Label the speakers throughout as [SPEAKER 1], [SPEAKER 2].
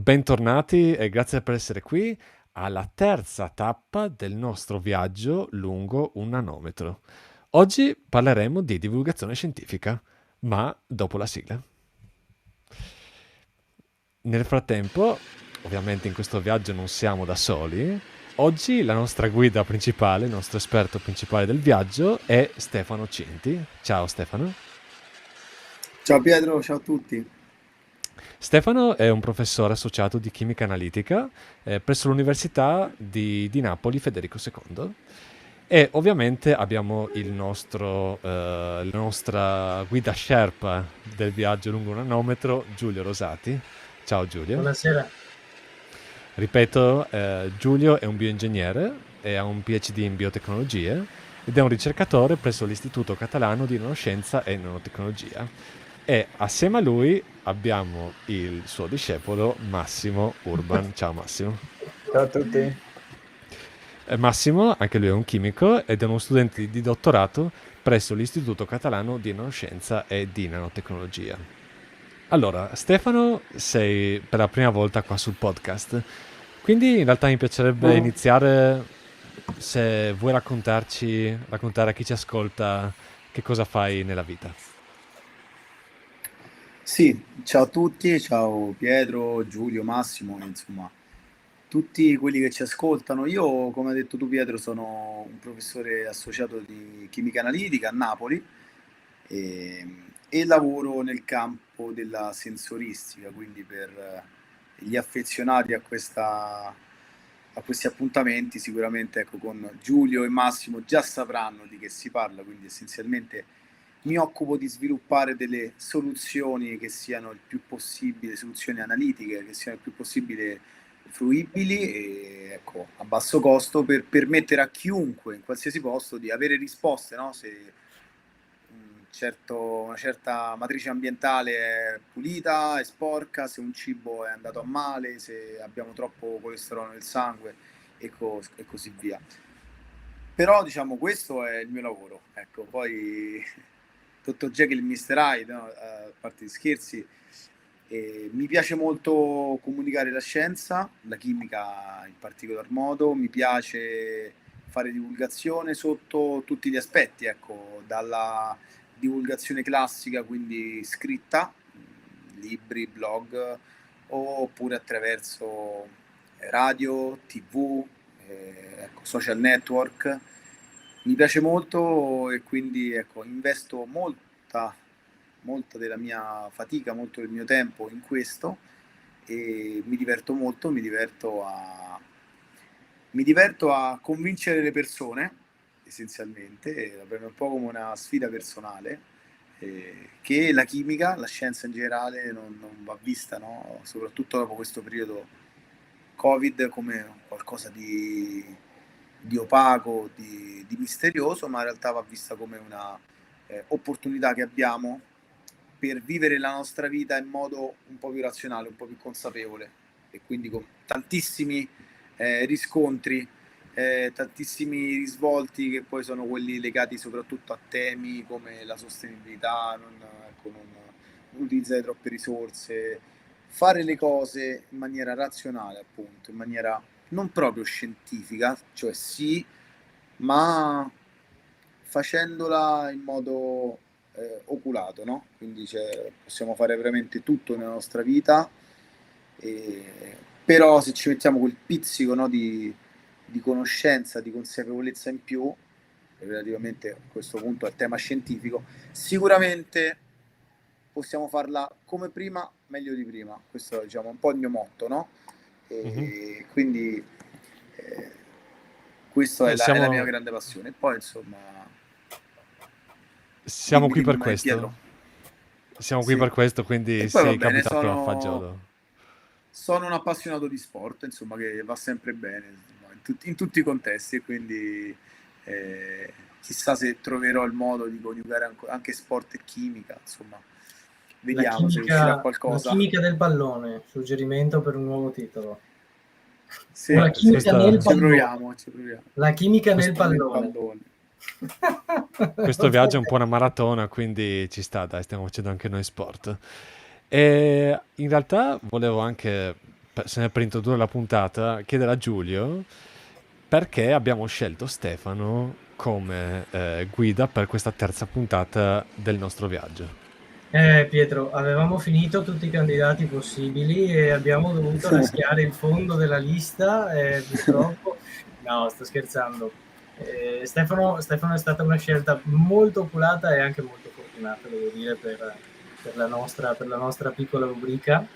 [SPEAKER 1] Bentornati e grazie per essere qui alla terza tappa del nostro viaggio lungo un nanometro. Oggi parleremo di divulgazione scientifica, ma dopo la sigla. Nel frattempo, ovviamente in questo viaggio non siamo da soli. Oggi la nostra guida principale, il nostro esperto principale del viaggio è Stefano Cinti. Ciao Stefano.
[SPEAKER 2] Ciao Pietro, ciao a tutti.
[SPEAKER 1] Stefano è un professore associato di chimica analitica presso l'Università di Napoli Federico II e ovviamente abbiamo la nostra guida Sherpa del viaggio lungo un nanometro, Giulio Rosati. Ciao Giulio.
[SPEAKER 3] Buonasera.
[SPEAKER 1] Ripeto, Giulio è un bioingegnere e ha un PhD in biotecnologie ed è un ricercatore presso l'Istituto Catalano di Nanoscienza e Nanotecnologia. E assieme a lui abbiamo il suo discepolo Massimo Urban. Ciao Massimo.
[SPEAKER 4] Ciao a tutti.
[SPEAKER 1] Massimo, anche lui è un chimico ed è uno studente di dottorato presso l'Istituto Catalano di Nanoscienza e di Nanotecnologia. Allora, Stefano, sei per la prima volta qua sul podcast, quindi in realtà mi piacerebbe iniziare se vuoi raccontare a chi ci ascolta che cosa fai nella vita.
[SPEAKER 2] Sì, ciao a tutti, ciao Pietro, Giulio, Massimo, insomma, tutti quelli che ci ascoltano. Io, come hai detto tu Pietro, sono un professore associato di chimica analitica a Napoli e lavoro nel campo della sensoristica, quindi per gli affezionati a questi appuntamenti sicuramente ecco, con Giulio e Massimo già sapranno di che si parla, quindi essenzialmente mi occupo di sviluppare delle soluzioni che siano il più possibile, soluzioni analitiche che siano il più possibile fruibili e ecco, a basso costo per permettere a chiunque in qualsiasi posto di avere risposte, no? Se una certa matrice ambientale è pulita, è sporca, se un cibo è andato a male, se abbiamo troppo colesterolo nel sangue e così via. Però diciamo questo è il mio lavoro, ecco, poi Dr. Jekyll e Mr. Hyde, no? A parte gli scherzi, mi piace molto comunicare la scienza, la chimica in particolar modo, mi piace fare divulgazione sotto tutti gli aspetti, ecco, dalla divulgazione classica, quindi scritta, libri, blog, oppure attraverso radio, tv, ecco, social network. Mi piace molto e quindi ecco, investo molta della mia fatica, molto del mio tempo in questo e mi diverto molto, mi diverto a convincere le persone, essenzialmente, la prendo un po' come una sfida personale, che la chimica, la scienza in generale non va vista, no? Soprattutto dopo questo periodo Covid, come qualcosa di opaco, di misterioso, ma in realtà va vista come una opportunità che abbiamo per vivere la nostra vita in modo un po' più razionale, un po' più consapevole e quindi con tantissimi riscontri, tantissimi risvolti che poi sono quelli legati soprattutto a temi come la sostenibilità, ecco, non utilizzare troppe risorse, fare le cose in maniera razionale, appunto, in maniera non proprio scientifica, cioè sì, ma facendola in modo oculato, no? Quindi possiamo fare veramente tutto nella nostra vita, però se ci mettiamo quel pizzico, no, di conoscenza, di consapevolezza in più, relativamente a questo punto al tema scientifico, sicuramente possiamo farla come prima, meglio di prima. Questo diciamo, è un po' il mio motto, no? E quindi questa è la mia grande passione. E poi, insomma,
[SPEAKER 1] Siamo qui per
[SPEAKER 2] dimmi,
[SPEAKER 1] questo.
[SPEAKER 2] Pietro.
[SPEAKER 1] Siamo qui
[SPEAKER 2] Sì.
[SPEAKER 1] per questo,
[SPEAKER 2] E
[SPEAKER 1] quindi
[SPEAKER 2] poi va
[SPEAKER 1] sei
[SPEAKER 2] bene,
[SPEAKER 1] capitato a fagiolo.
[SPEAKER 2] sono un appassionato di sport, insomma, che va sempre bene insomma, in tutti i contesti, e quindi chissà se troverò il modo di coniugare anche sport e chimica, insomma, vediamo se uscirà
[SPEAKER 3] La
[SPEAKER 2] qualcosa.
[SPEAKER 3] chimica del pallone, suggerimento per un nuovo titolo.
[SPEAKER 2] Sì,
[SPEAKER 3] La
[SPEAKER 2] sì,
[SPEAKER 3] chimica nel
[SPEAKER 2] ci
[SPEAKER 3] pallone.
[SPEAKER 2] proviamo, ci proviamo.
[SPEAKER 3] La chimica nel
[SPEAKER 2] Nel
[SPEAKER 3] pallone.
[SPEAKER 2] pallone.
[SPEAKER 1] Questo viaggio è un po' una maratona, quindi ci sta, dai, stiamo facendo anche noi sport. E in realtà volevo anche sempre per introdurre la puntata, chiedere a Giulio perché abbiamo scelto Stefano come guida per questa terza puntata del nostro viaggio.
[SPEAKER 3] Pietro, avevamo finito tutti i candidati possibili e abbiamo dovuto raschiare il fondo della lista e purtroppo... No, sto scherzando. Stefano è stata una scelta molto oculata e anche molto fortunata, devo dire, per la nostra piccola rubrica.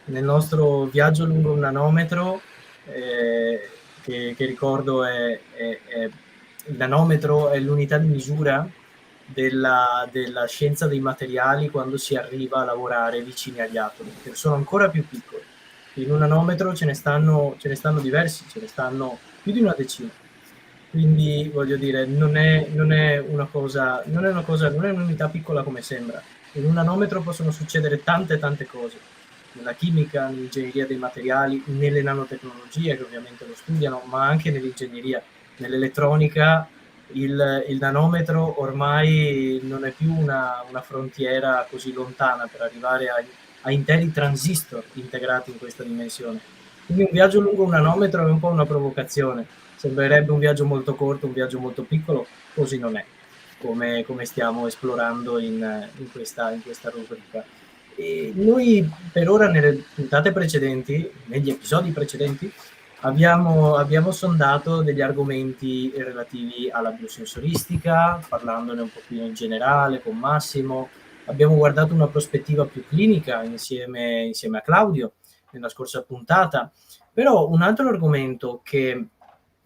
[SPEAKER 3] Nel nostro viaggio lungo un nanometro, che ricordo il nanometro è l'unità di misura della scienza dei materiali quando si arriva a lavorare vicini agli atomi, che sono ancora più piccoli. In un nanometro ce ne stanno diversi, ce ne stanno più di una decina. Quindi voglio dire, non è un'unità piccola come sembra. In un nanometro possono succedere tante cose, nella chimica, nell'ingegneria dei materiali, nelle nanotecnologie che ovviamente lo studiano, ma anche nell'ingegneria, nell'elettronica. Il nanometro ormai non è più una frontiera così lontana per arrivare a interi transistor integrati in questa dimensione. Quindi un viaggio lungo un nanometro è un po' una provocazione. Sembrerebbe un viaggio molto corto, un viaggio molto piccolo, così non è, come stiamo esplorando in questa rubrica. E noi per ora nelle puntate precedenti, negli episodi precedenti, abbiamo sondato degli argomenti relativi alla biosensoristica, parlandone un po' più in generale con Massimo. Abbiamo guardato una prospettiva più clinica insieme a Claudio nella scorsa puntata. Però un altro argomento che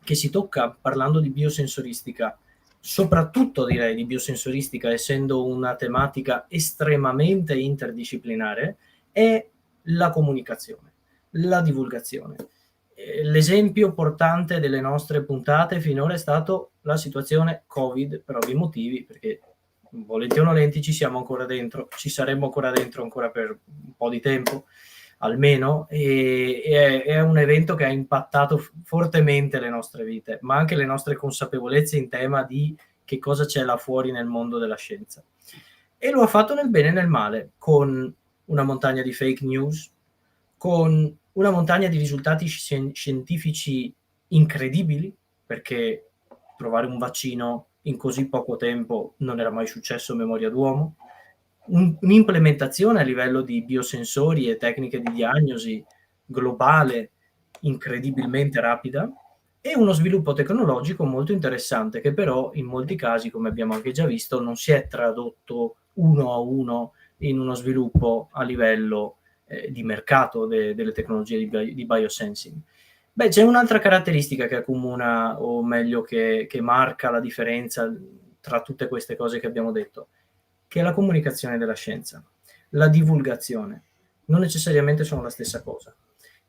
[SPEAKER 3] si tocca parlando di biosensoristica, soprattutto direi di biosensoristica, essendo una tematica estremamente interdisciplinare, è la comunicazione, la divulgazione. L'esempio portante delle nostre puntate finora è stato la situazione Covid, per ovvi motivi, perché volenti o nolenti ci siamo ancora dentro, ci saremo ancora dentro ancora per un po' di tempo almeno, e è un evento che ha impattato fortemente le nostre vite, ma anche le nostre consapevolezze in tema di che cosa c'è là fuori nel mondo della scienza. E lo ha fatto nel bene e nel male, con una montagna di fake news, con una montagna di risultati scientifici incredibili, perché trovare un vaccino in così poco tempo non era mai successo a memoria d'uomo, un'implementazione a livello di biosensori e tecniche di diagnosi globale incredibilmente rapida e uno sviluppo tecnologico molto interessante che però in molti casi, come abbiamo anche già visto, non si è tradotto uno a uno in uno sviluppo a livello di mercato delle tecnologie di biosensing. Beh, c'è un'altra caratteristica che accomuna, o meglio che marca la differenza tra tutte queste cose che abbiamo detto, che è la comunicazione della scienza. La divulgazione non necessariamente sono la stessa cosa.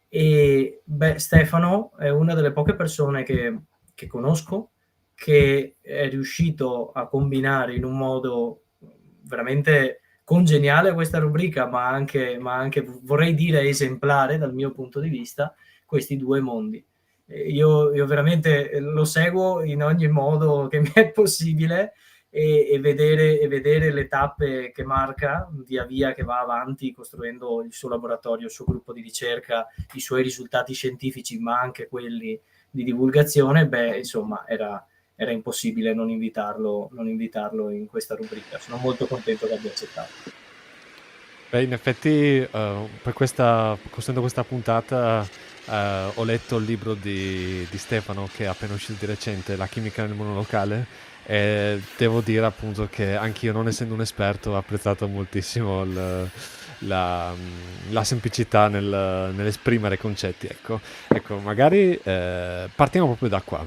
[SPEAKER 3] E Stefano è una delle poche persone che conosco che è riuscito a combinare in un modo veramente congeniale questa rubrica, ma anche vorrei dire esemplare dal mio punto di vista, questi due mondi. Io veramente lo seguo in ogni modo che mi è possibile e vedere le tappe che marca via via che va avanti costruendo il suo laboratorio, il suo gruppo di ricerca, i suoi risultati scientifici, ma anche quelli di divulgazione, insomma, era impossibile non invitarlo in questa rubrica. Sono molto contento che abbia accettato.
[SPEAKER 1] Beh, in effetti, costruendo questa puntata, ho letto il libro di Stefano che è appena uscito di recente, La chimica nel monolocale, e devo dire appunto che anch'io, non essendo un esperto, ho apprezzato moltissimo la semplicità nell'esprimere i concetti. Ecco, magari partiamo proprio da qua.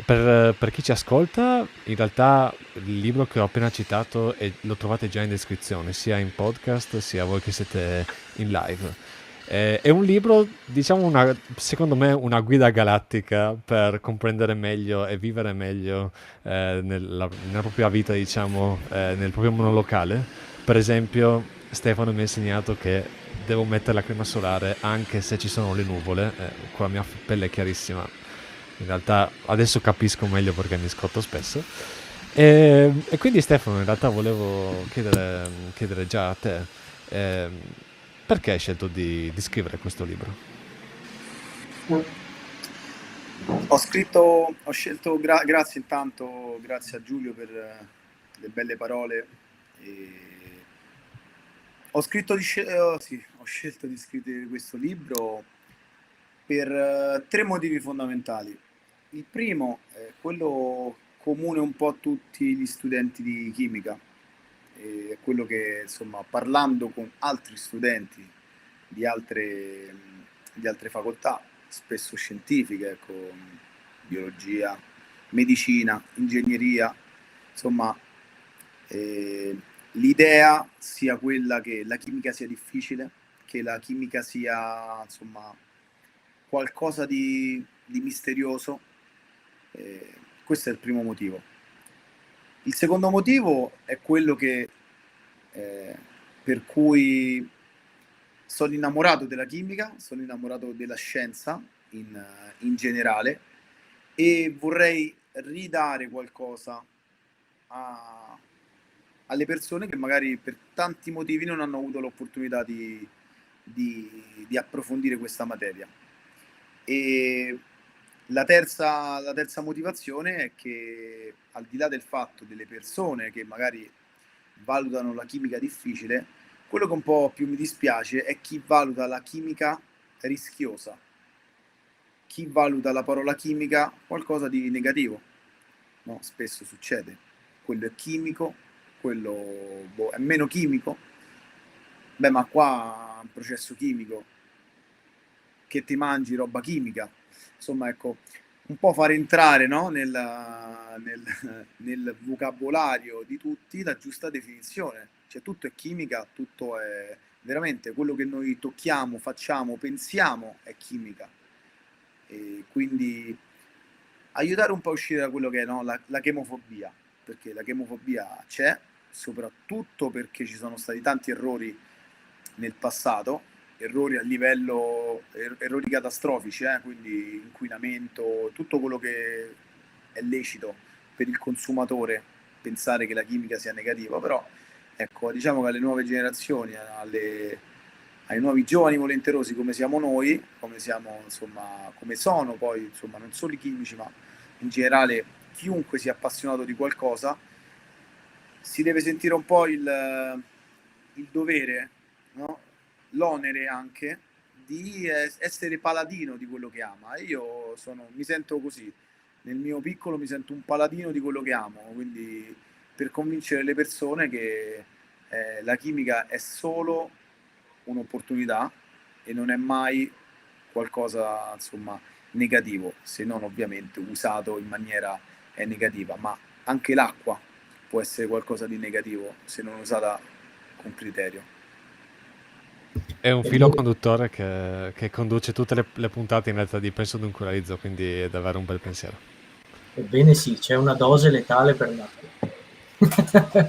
[SPEAKER 1] Per chi ci ascolta, in realtà il libro che ho appena citato lo trovate già in descrizione, sia in podcast sia voi che siete in live. È un libro, diciamo, secondo me, una guida galattica per comprendere meglio e vivere meglio nella propria vita, diciamo, nel proprio monolocale. Per esempio, Stefano mi ha insegnato che devo mettere la crema solare anche se ci sono le nuvole, con la mia pelle è chiarissima. In realtà adesso capisco meglio perché mi scotto spesso. E quindi Stefano, in realtà volevo chiedere già a te, perché hai scelto di scrivere questo libro?
[SPEAKER 2] Ho scelto, grazie intanto, grazie a Giulio per le belle parole. Ho scelto di scrivere questo libro per 3 motivi fondamentali. Il primo è quello comune un po' a tutti gli studenti di chimica, è quello che, insomma, parlando con altri studenti di altre facoltà, spesso scientifiche, ecco, biologia, medicina, ingegneria, insomma, l'idea sia quella che la chimica sia difficile, che la chimica sia, insomma, qualcosa di misterioso. Questo è il primo motivo. Il secondo motivo è quello che per cui sono innamorato della chimica, sono innamorato della scienza in generale, e vorrei ridare qualcosa alle persone che magari per tanti motivi non hanno avuto l'opportunità di approfondire questa materia. E la terza motivazione è che, al di là del fatto delle persone che magari valutano la chimica difficile, quello che un po' più mi dispiace è chi valuta la chimica rischiosa, chi valuta la parola chimica qualcosa di negativo. No, spesso succede. Quello è chimico, quello è meno chimico. Beh, ma qua è un processo chimico, che ti mangi roba chimica. Insomma, ecco, un po' far entrare, no, nel vocabolario di tutti la giusta definizione. Cioè, tutto è chimica, tutto è veramente quello che noi tocchiamo, facciamo, pensiamo è chimica. E quindi aiutare un po' a uscire da quello che è, no, la chemofobia, perché la chemofobia c'è, soprattutto perché ci sono stati tanti errori nel passato, errori a livello, errori catastrofici, quindi inquinamento, tutto quello che è lecito per il consumatore pensare che la chimica sia negativa. Però ecco, diciamo che alle nuove generazioni, ai nuovi giovani volenterosi come siamo noi, come siamo, insomma, come sono poi, insomma, non solo i chimici ma in generale chiunque sia appassionato di qualcosa, si deve sentire un po' il dovere, no? L'onere anche di essere paladino di quello che ama. E io mi sento così, nel mio piccolo mi sento un paladino di quello che amo, quindi per convincere le persone che la chimica è solo un'opportunità e non è mai qualcosa, insomma, negativo, se non ovviamente usato in maniera negativa. Ma anche l'acqua può essere qualcosa di negativo se non usata con criterio.
[SPEAKER 1] È un filo conduttore che conduce tutte le puntate in realtà di Penso Dunque Realizzo, quindi è davvero un bel pensiero.
[SPEAKER 3] Ebbene sì, c'è una dose letale per l'acqua,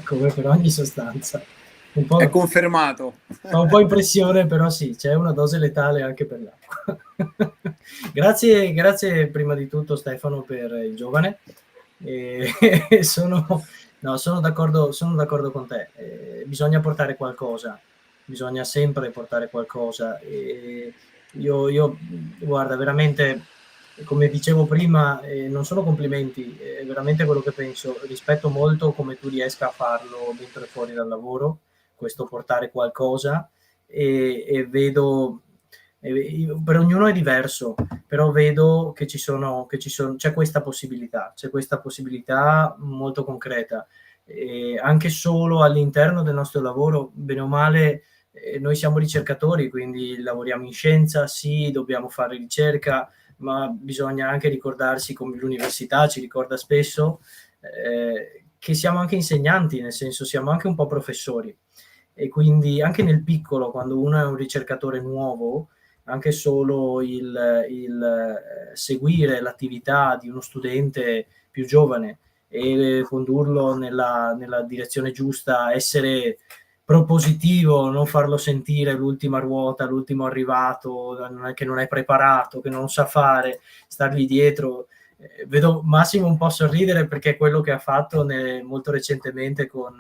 [SPEAKER 3] come per ogni sostanza. Un po',
[SPEAKER 2] è confermato.
[SPEAKER 3] Fa un po' impressione, però sì, c'è una dose letale anche per l'acqua. Grazie prima di tutto Stefano per il giovane. Sono d'accordo con te. Bisogna portare qualcosa, bisogna sempre portare qualcosa. Io guarda, veramente, come dicevo prima, non sono complimenti, è veramente quello che penso. Rispetto molto come tu riesca a farlo mentre fuori dal lavoro, questo portare qualcosa, e vedo, per ognuno è diverso, però vedo che c'è questa possibilità molto concreta, anche solo all'interno del nostro lavoro, bene o male. Noi siamo ricercatori, quindi lavoriamo in scienza, sì, dobbiamo fare ricerca, ma bisogna anche ricordarsi, come l'università ci ricorda spesso, che siamo anche insegnanti, nel senso siamo anche un po' professori. E quindi anche nel piccolo, quando uno è un ricercatore nuovo, anche solo il seguire l'attività di uno studente più giovane e condurlo nella direzione giusta, essere propositivo, non farlo sentire l'ultima ruota, l'ultimo arrivato, che non è preparato, che non sa fare, stargli dietro. Vedo Massimo un po' sorridere perché è quello che ha fatto molto recentemente con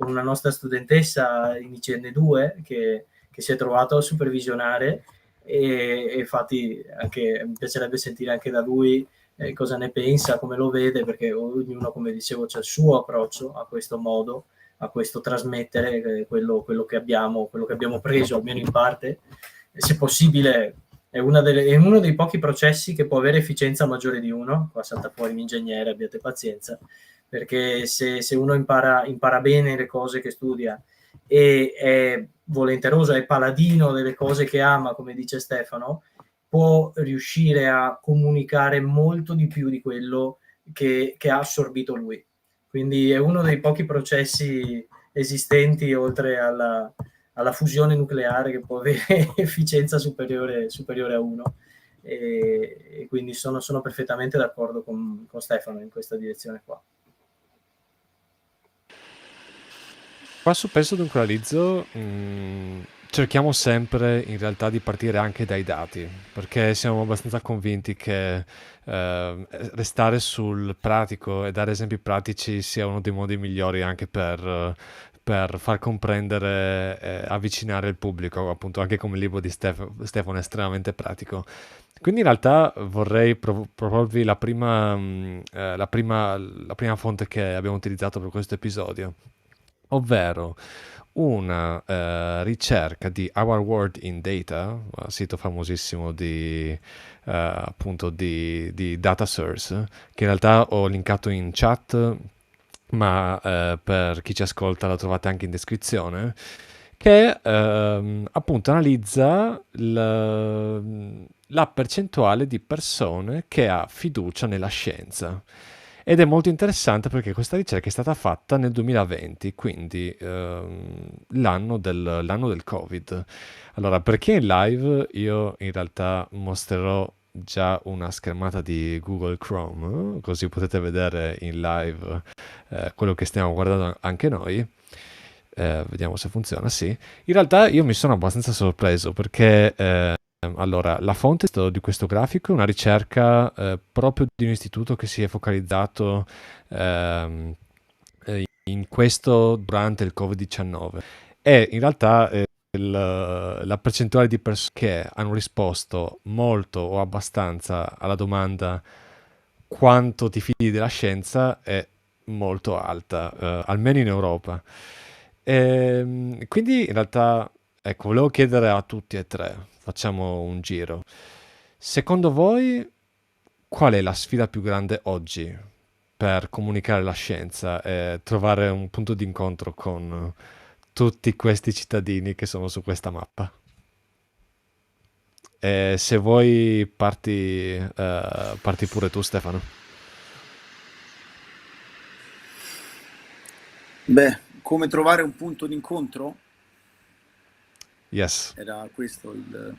[SPEAKER 3] una nostra studentessa in ICN2 che si è trovato a supervisionare, e infatti anche mi piacerebbe sentire anche da lui cosa ne pensa, come lo vede, perché ognuno, come dicevo, c'ha il suo approccio a questo modo, a questo trasmettere quello che abbiamo preso, almeno in parte, se possibile. È uno dei pochi processi che può avere efficienza maggiore di uno. Qua salta fuori l'ingegnere, abbiate pazienza, perché se uno impara bene le cose che studia e è volenteroso, è paladino delle cose che ama, come dice Stefano, può riuscire a comunicare molto di più di quello che ha assorbito lui. Quindi è uno dei pochi processi esistenti, oltre alla fusione nucleare, che può avere efficienza superiore a 1. E quindi sono perfettamente d'accordo con Stefano in questa direzione qua.
[SPEAKER 1] Qua su Penso Dunque Analizzo cerchiamo sempre in realtà di partire anche dai dati, perché siamo abbastanza convinti che restare sul pratico e dare esempi pratici sia uno dei modi migliori anche per far comprendere e avvicinare il pubblico, appunto anche come il libro di Stefano è estremamente pratico. Quindi in realtà vorrei proporvi la prima fonte che abbiamo utilizzato per questo episodio, ovvero una ricerca di Our World in Data, sito famosissimo appunto di data source, che in realtà ho linkato in chat, ma per chi ci ascolta la trovate anche in descrizione, che appunto analizza la percentuale di persone che ha fiducia nella scienza. Ed è molto interessante perché questa ricerca è stata fatta nel 2020, quindi l'anno del Covid. Allora, per chi è in live, io in realtà mostrerò già una schermata di Google Chrome, così potete vedere in live quello che stiamo guardando anche noi. Vediamo se funziona, sì. In realtà io mi sono abbastanza sorpreso perché allora, la fonte di questo grafico è una ricerca proprio di un istituto che si è focalizzato in questo durante il Covid-19 e in realtà la percentuale di persone che hanno risposto molto o abbastanza alla domanda quanto ti fidi della scienza è molto alta, almeno in Europa. Quindi in realtà, ecco, volevo chiedere a tutti e tre, facciamo un giro. Secondo voi, qual è la sfida più grande oggi per comunicare la scienza e trovare un punto di incontro con tutti questi cittadini che sono su questa mappa? Se vuoi parti pure tu, Stefano.
[SPEAKER 2] Beh, come trovare un punto d'incontro?
[SPEAKER 1] Yes.
[SPEAKER 2] Era questo il...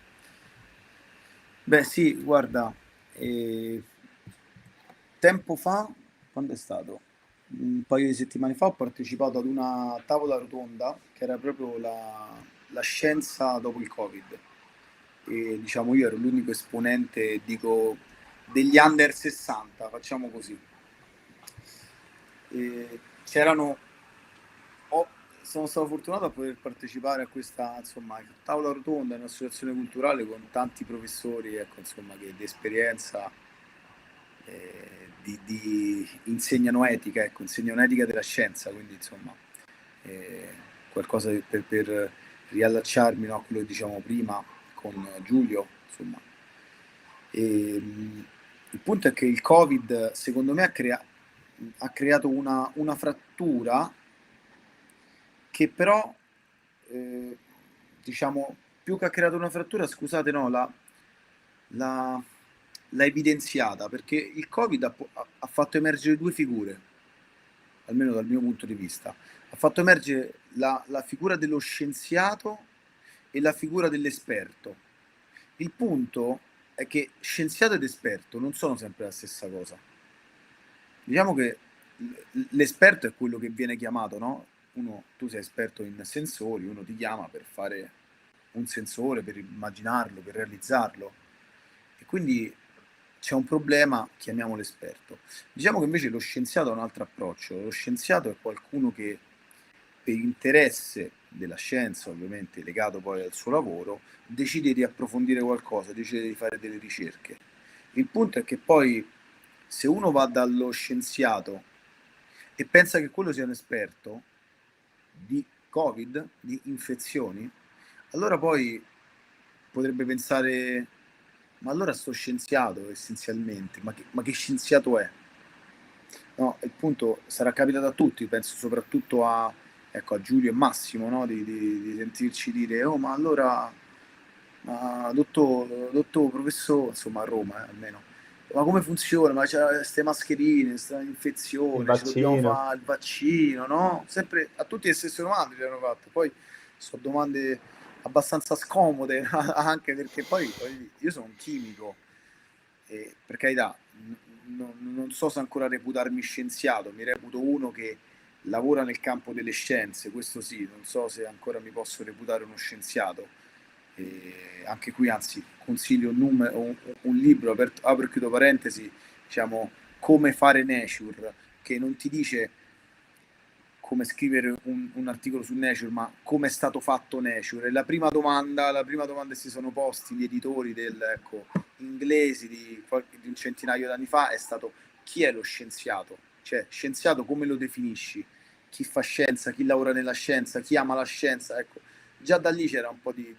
[SPEAKER 2] Beh sì, guarda, tempo fa, quando è stato? Un paio di settimane fa ho partecipato ad una tavola rotonda che era proprio la scienza dopo il Covid. E diciamo io ero l'unico esponente, dico, degli under 60, facciamo così. C'erano ho- Sono stato fortunato a poter partecipare a questa, insomma, tavola rotonda in un'associazione culturale con tanti professori, ecco, insomma, che di esperienza insegnano etica, ecco, insegnano etica della scienza, quindi insomma, eh, qualcosa per riallacciarmi, no, a quello che diciamo prima con Giulio, insomma. Il punto è che il Covid, secondo me, ha creato una frattura che però, eh, diciamo, più che ha creato una frattura, scusate, no, l'ha, l'ha evidenziata, perché il Covid ha fatto emergere due figure, almeno dal mio punto di vista. Ha fatto emergere la figura dello scienziato e la figura dell'esperto. Il punto è che scienziato ed esperto non sono sempre la stessa cosa. Diciamo che l'esperto è quello che viene chiamato, no? Tu sei esperto in sensori, uno ti chiama per fare un sensore, per immaginarlo, per realizzarlo. E quindi c'è un problema, chiamiamolo esperto. Diciamo che invece lo scienziato ha un altro approccio. Lo scienziato è qualcuno che per interesse della scienza, ovviamente legato poi al suo lavoro, decide di approfondire qualcosa, decide di fare delle ricerche. Il punto è che poi se uno va dallo scienziato e pensa che quello sia un esperto di Covid, di infezioni, allora poi potrebbe pensare, ma allora sto scienziato essenzialmente, ma che scienziato è? No, il punto sarà capitato a tutti, penso soprattutto a, ecco, a Giulio e Massimo, no? Di sentirci dire, oh ma allora, ma dottor, professore, insomma a Roma almeno, ma come funziona? Ma c'è queste mascherine, questa
[SPEAKER 4] Il
[SPEAKER 2] infezione, ci dobbiamo
[SPEAKER 4] vaccino.
[SPEAKER 2] fare il vaccino, no? Sempre a tutti le stesse domande ci hanno fatto, poi sono domande abbastanza scomode, anche perché poi io sono un chimico, e per carità, non so se ancora reputarmi scienziato, mi reputo uno che lavora nel campo delle scienze, questo sì, non so se ancora mi posso reputare uno scienziato. E anche qui, anzi, consiglio un libro, apro e chiudo parentesi, diciamo, Come fare Nature, che non ti dice come scrivere un articolo su Nature, ma come è stato fatto Nature. E la prima domanda che si sono posti gli editori ecco, inglesi di un centinaio d'anni fa è stato: chi è lo scienziato? Cioè, scienziato come lo definisci? Chi fa scienza, chi lavora nella scienza, chi ama la scienza? Ecco, già da lì c'era un po' di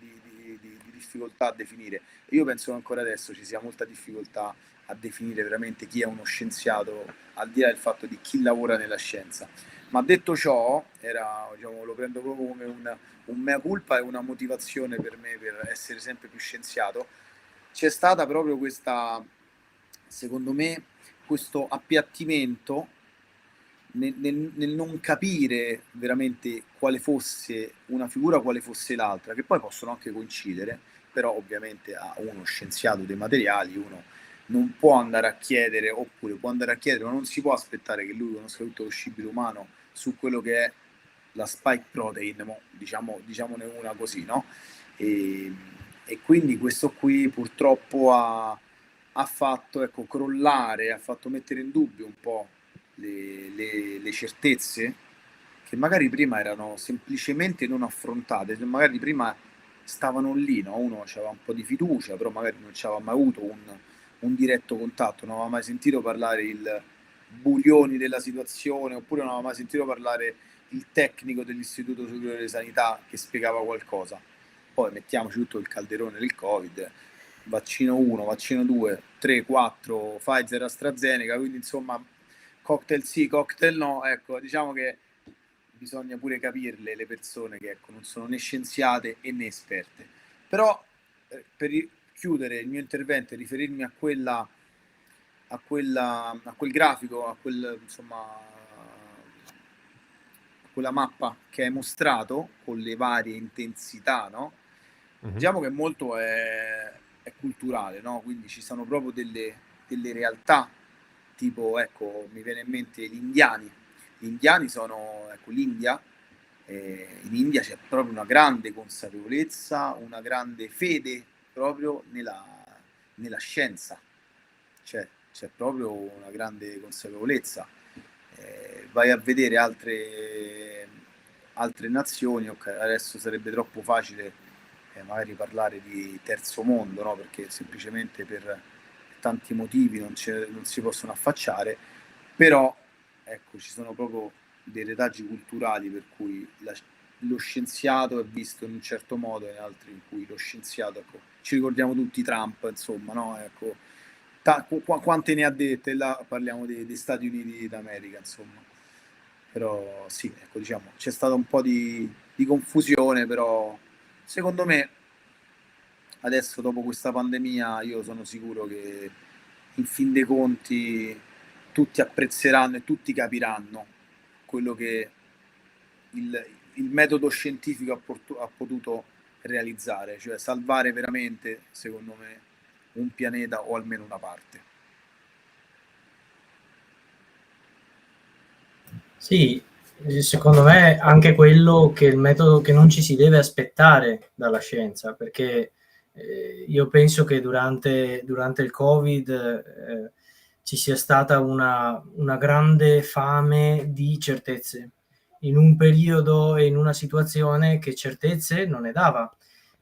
[SPEAKER 2] difficoltà a definire. E io penso che ancora adesso ci sia molta difficoltà a definire veramente chi è uno scienziato, al di là del fatto di chi lavora nella scienza. Ma detto ciò, diciamo, lo prendo proprio come un mea culpa e una motivazione per me per essere sempre più scienziato. C'è stata proprio questa, secondo me, questo appiattimento nel non capire veramente quale fosse una figura, quale fosse l'altra, che poi possono anche coincidere, però ovviamente a uno scienziato dei materiali uno non può andare a chiedere, oppure può andare a chiedere, ma non si può aspettare che lui conosca tutto lo scibile umano su quello che è la spike protein, diciamone una così, no? E, e quindi questo qui purtroppo ha fatto, ecco, crollare, ha fatto mettere in dubbio un po' le certezze che magari prima erano semplicemente non affrontate, magari prima stavano lì, no? Uno aveva un po' di fiducia, però magari non ci aveva mai avuto un diretto contatto, non aveva mai sentito parlare il Burioni della situazione, oppure non aveva mai sentito parlare il tecnico dell'Istituto Superiore di Sanità che spiegava qualcosa. Poi mettiamoci tutto il calderone del Covid, vaccino 1, vaccino 2, 3, 4, Pfizer, AstraZeneca, quindi insomma cocktail sì, cocktail no, ecco, diciamo che bisogna pure capirle le persone che, ecco, non sono né scienziate e né esperte. Però per chiudere il mio intervento e riferirmi a quel grafico, a quella mappa che hai mostrato con le varie intensità, no? Diciamo che molto è culturale, no? Quindi ci sono proprio delle realtà, tipo, ecco, mi viene in mente gli indiani. Gli indiani sono, ecco, l'India. In India c'è proprio una grande consapevolezza, una grande fede proprio nella scienza. C'è proprio una grande consapevolezza. Vai a vedere altre nazioni, okay, adesso sarebbe troppo facile magari parlare di terzo mondo, no? Perché semplicemente per tanti motivi non si possono affacciare, però ecco, ci sono proprio dei retaggi culturali per cui lo scienziato è visto in un certo modo e in altri in cui lo scienziato, ecco, ci ricordiamo tutti Trump, insomma, no? Ecco, quante ne ha dette, là parliamo dei Stati Uniti d'America, insomma. Però sì, ecco, diciamo, c'è stata un po' di confusione, però secondo me adesso dopo questa pandemia io sono sicuro che in fin dei conti tutti apprezzeranno e tutti capiranno quello che il metodo scientifico ha potuto realizzare, cioè salvare veramente, secondo me, un pianeta o almeno una parte.
[SPEAKER 3] Sì, secondo me anche quello che il metodo che non ci si deve aspettare dalla scienza, perché io penso che durante il Covid ci sia stata una grande fame di certezze in un periodo e in una situazione che certezze non ne dava.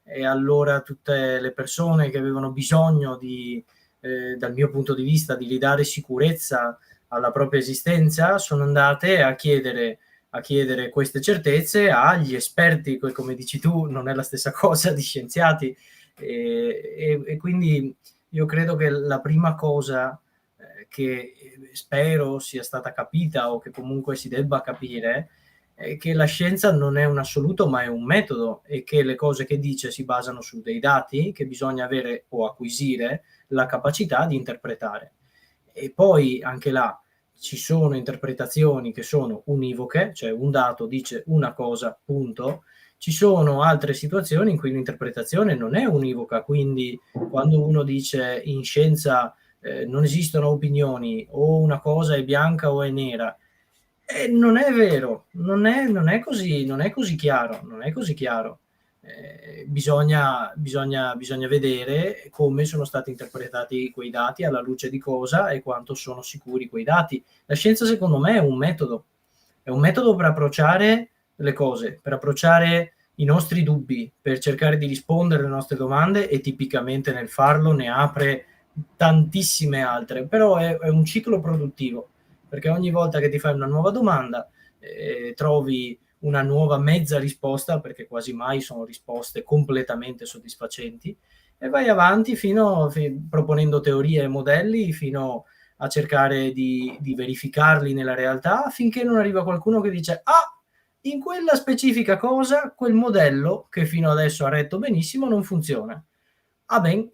[SPEAKER 3] E allora tutte le persone che avevano bisogno di, dal mio punto di vista, di ridare sicurezza alla propria esistenza, sono andate a chiedere queste certezze agli esperti, come dici tu, non è la stessa cosa di scienziati, e quindi io credo che la prima cosa che spero sia stata capita, o che comunque si debba capire, è che la scienza non è un assoluto ma è un metodo, e che le cose che dice si basano su dei dati che bisogna avere o acquisire la capacità di interpretare. E poi anche là ci sono interpretazioni che sono univoche, cioè un dato dice una cosa, punto. Ci sono altre situazioni in cui l'interpretazione non è univoca, quindi quando uno dice in scienza non esistono opinioni, o una cosa è bianca o è nera, non è vero, non è così, non è così chiaro, non è così chiaro. Bisogna vedere come sono stati interpretati quei dati, alla luce di cosa e quanto sono sicuri quei dati. La scienza, secondo me, è un metodo per approcciare le cose, per approcciare i nostri dubbi, per cercare di rispondere alle nostre domande, e tipicamente nel farlo ne apre tantissime altre, però è un ciclo produttivo, perché ogni volta che ti fai una nuova domanda trovi una nuova mezza risposta, perché quasi mai sono risposte completamente soddisfacenti, e vai avanti proponendo teorie e modelli fino a cercare di verificarli nella realtà, finché non arriva qualcuno che dice: ah, in quella specifica cosa quel modello che fino adesso ha retto benissimo non funziona. Ah ben,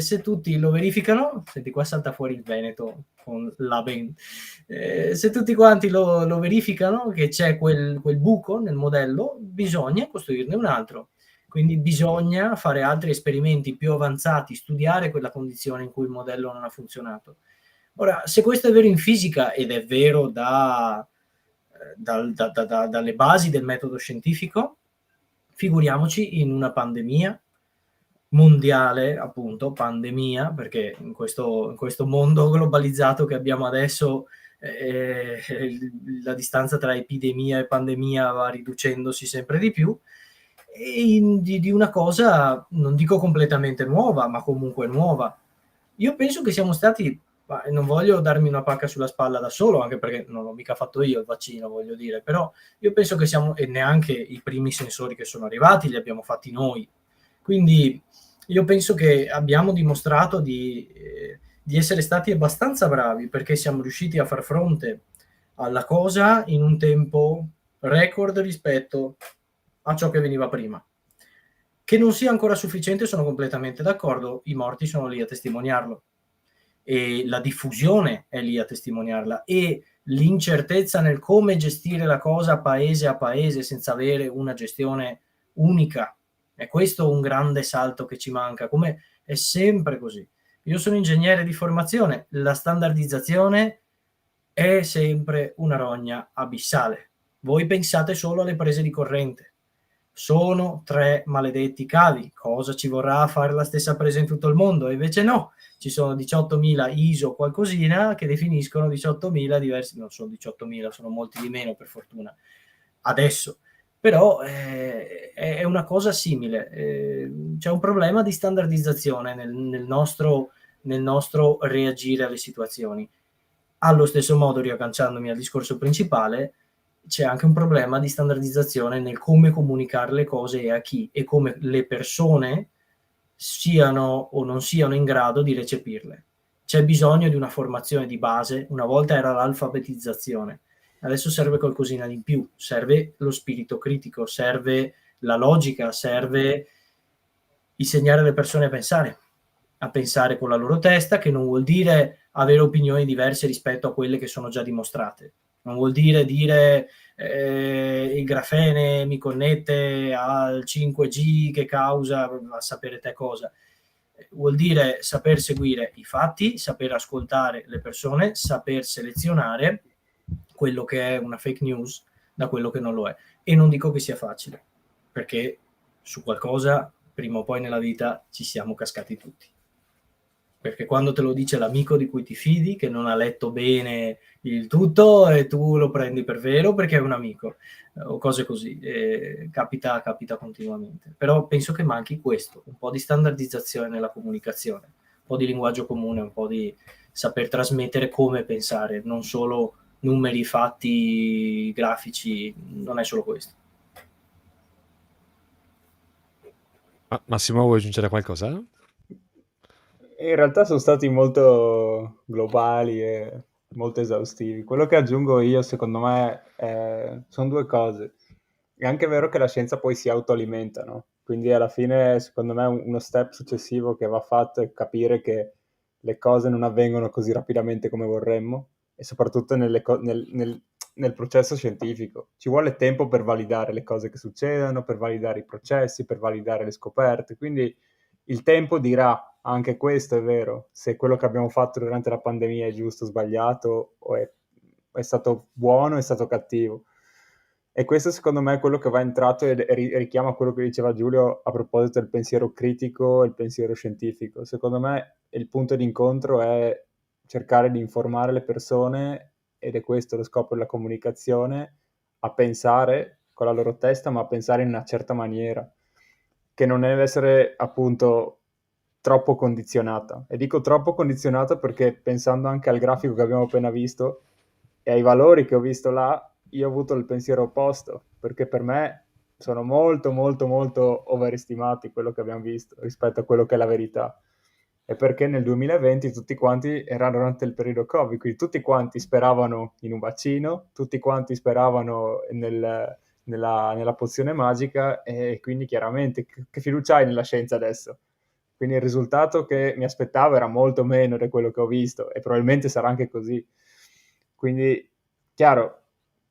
[SPEAKER 3] se tutti lo verificano, senti qua salta fuori il Veneto con la ben, se tutti quanti lo verificano che c'è quel buco nel modello, bisogna costruirne un altro. Quindi bisogna fare altri esperimenti più avanzati, studiare quella condizione in cui il modello non ha funzionato. Ora, se questo è vero in fisica, ed è vero dalle basi del metodo scientifico, figuriamoci in una pandemia mondiale, appunto, pandemia, perché in questo mondo globalizzato che abbiamo adesso, la distanza tra epidemia e pandemia va riducendosi sempre di più, e di una cosa, non dico completamente nuova, ma comunque nuova. Io penso che siamo stati, ma non voglio darmi una pacca sulla spalla da solo, anche perché non l'ho mica fatto io il vaccino, voglio dire, però io penso che siamo, e neanche i primi sensori che sono arrivati li abbiamo fatti noi. Quindi io penso che abbiamo dimostrato di essere stati abbastanza bravi, perché siamo riusciti a far fronte alla cosa in un tempo record rispetto a ciò che veniva prima. Che non sia ancora sufficiente, sono completamente d'accordo, i morti sono lì a testimoniarlo, e la diffusione è lì a testimoniarla, e l'incertezza nel come gestire la cosa paese a paese senza avere una gestione unica. È questo un grande salto che ci manca, come è sempre così. Io sono ingegnere di formazione, la standardizzazione è sempre una rogna abissale. Voi pensate solo alle prese di corrente. Sono 3 maledetti cavi, cosa ci vorrà a fare la stessa presa in tutto il mondo? E invece no, ci sono 18.000 ISO qualcosina che definiscono 18.000 diversi, non sono 18.000, sono molti di meno per fortuna, adesso. Però è una cosa simile, c'è un problema di standardizzazione nel nostro reagire alle situazioni. Allo stesso modo, riagganciandomi al discorso principale, c'è anche un problema di standardizzazione nel come comunicare le cose e a chi, e come le persone siano o non siano in grado di recepirle. C'è bisogno di una formazione di base, una volta era l'alfabetizzazione, adesso serve qualcosina di più, serve lo spirito critico, serve la logica, serve insegnare alle persone a pensare con la loro testa, che non vuol dire avere opinioni diverse rispetto a quelle che sono già dimostrate. Non vuol dire il grafene mi connette al 5G che causa a sapere te cosa. Vuol dire saper seguire i fatti, saper ascoltare le persone, saper selezionare quello che è una fake news da quello che non lo è. E non dico che sia facile, perché su qualcosa prima o poi nella vita ci siamo cascati tutti. perché quando te lo dice l'amico di cui ti fidi, che non ha letto bene il tutto e tu lo prendi per vero perché è un amico, o cose così, capita continuamente. Però penso che manchi questo, un po' di standardizzazione nella comunicazione, un po' di linguaggio comune, un po' di saper trasmettere come pensare, non solo numeri, fatti, grafici, non è solo questo.
[SPEAKER 1] Massimo, vuoi aggiungere qualcosa?
[SPEAKER 4] In realtà sono stati molto globali e molto esaustivi. Quello che aggiungo io, secondo me, sono due cose. È anche vero che la scienza poi si autoalimenta, no? Quindi alla fine, secondo me, uno step successivo che va fatto è capire che le cose non avvengono così rapidamente come vorremmo e soprattutto nel processo scientifico. Ci vuole tempo per validare le cose che succedono, per validare i processi, per validare le scoperte. Quindi il tempo dirà, anche questo è vero, se quello che abbiamo fatto durante la pandemia è giusto o sbagliato, o è stato buono o è stato cattivo. E questo secondo me è quello che va entrato e richiama quello che diceva Giulio a proposito del pensiero critico e il pensiero scientifico. Secondo me il punto di incontro è cercare di informare le persone, ed è questo lo scopo della comunicazione, a pensare con la loro testa, ma a pensare in una certa maniera, che non deve essere appunto troppo condizionata. E dico troppo condizionata perché pensando anche al grafico che abbiamo appena visto e ai valori che ho visto là, io ho avuto il pensiero opposto, perché per me sono molto molto molto overestimati quello che abbiamo visto rispetto a quello che è la verità. E perché nel 2020 tutti quanti erano durante il periodo Covid, quindi tutti quanti speravano in un vaccino, tutti quanti speravano nella pozione magica, e quindi chiaramente che fiducia hai nella scienza adesso? Quindi il risultato che mi aspettavo era molto meno di quello che ho visto e probabilmente sarà anche così. Quindi, chiaro,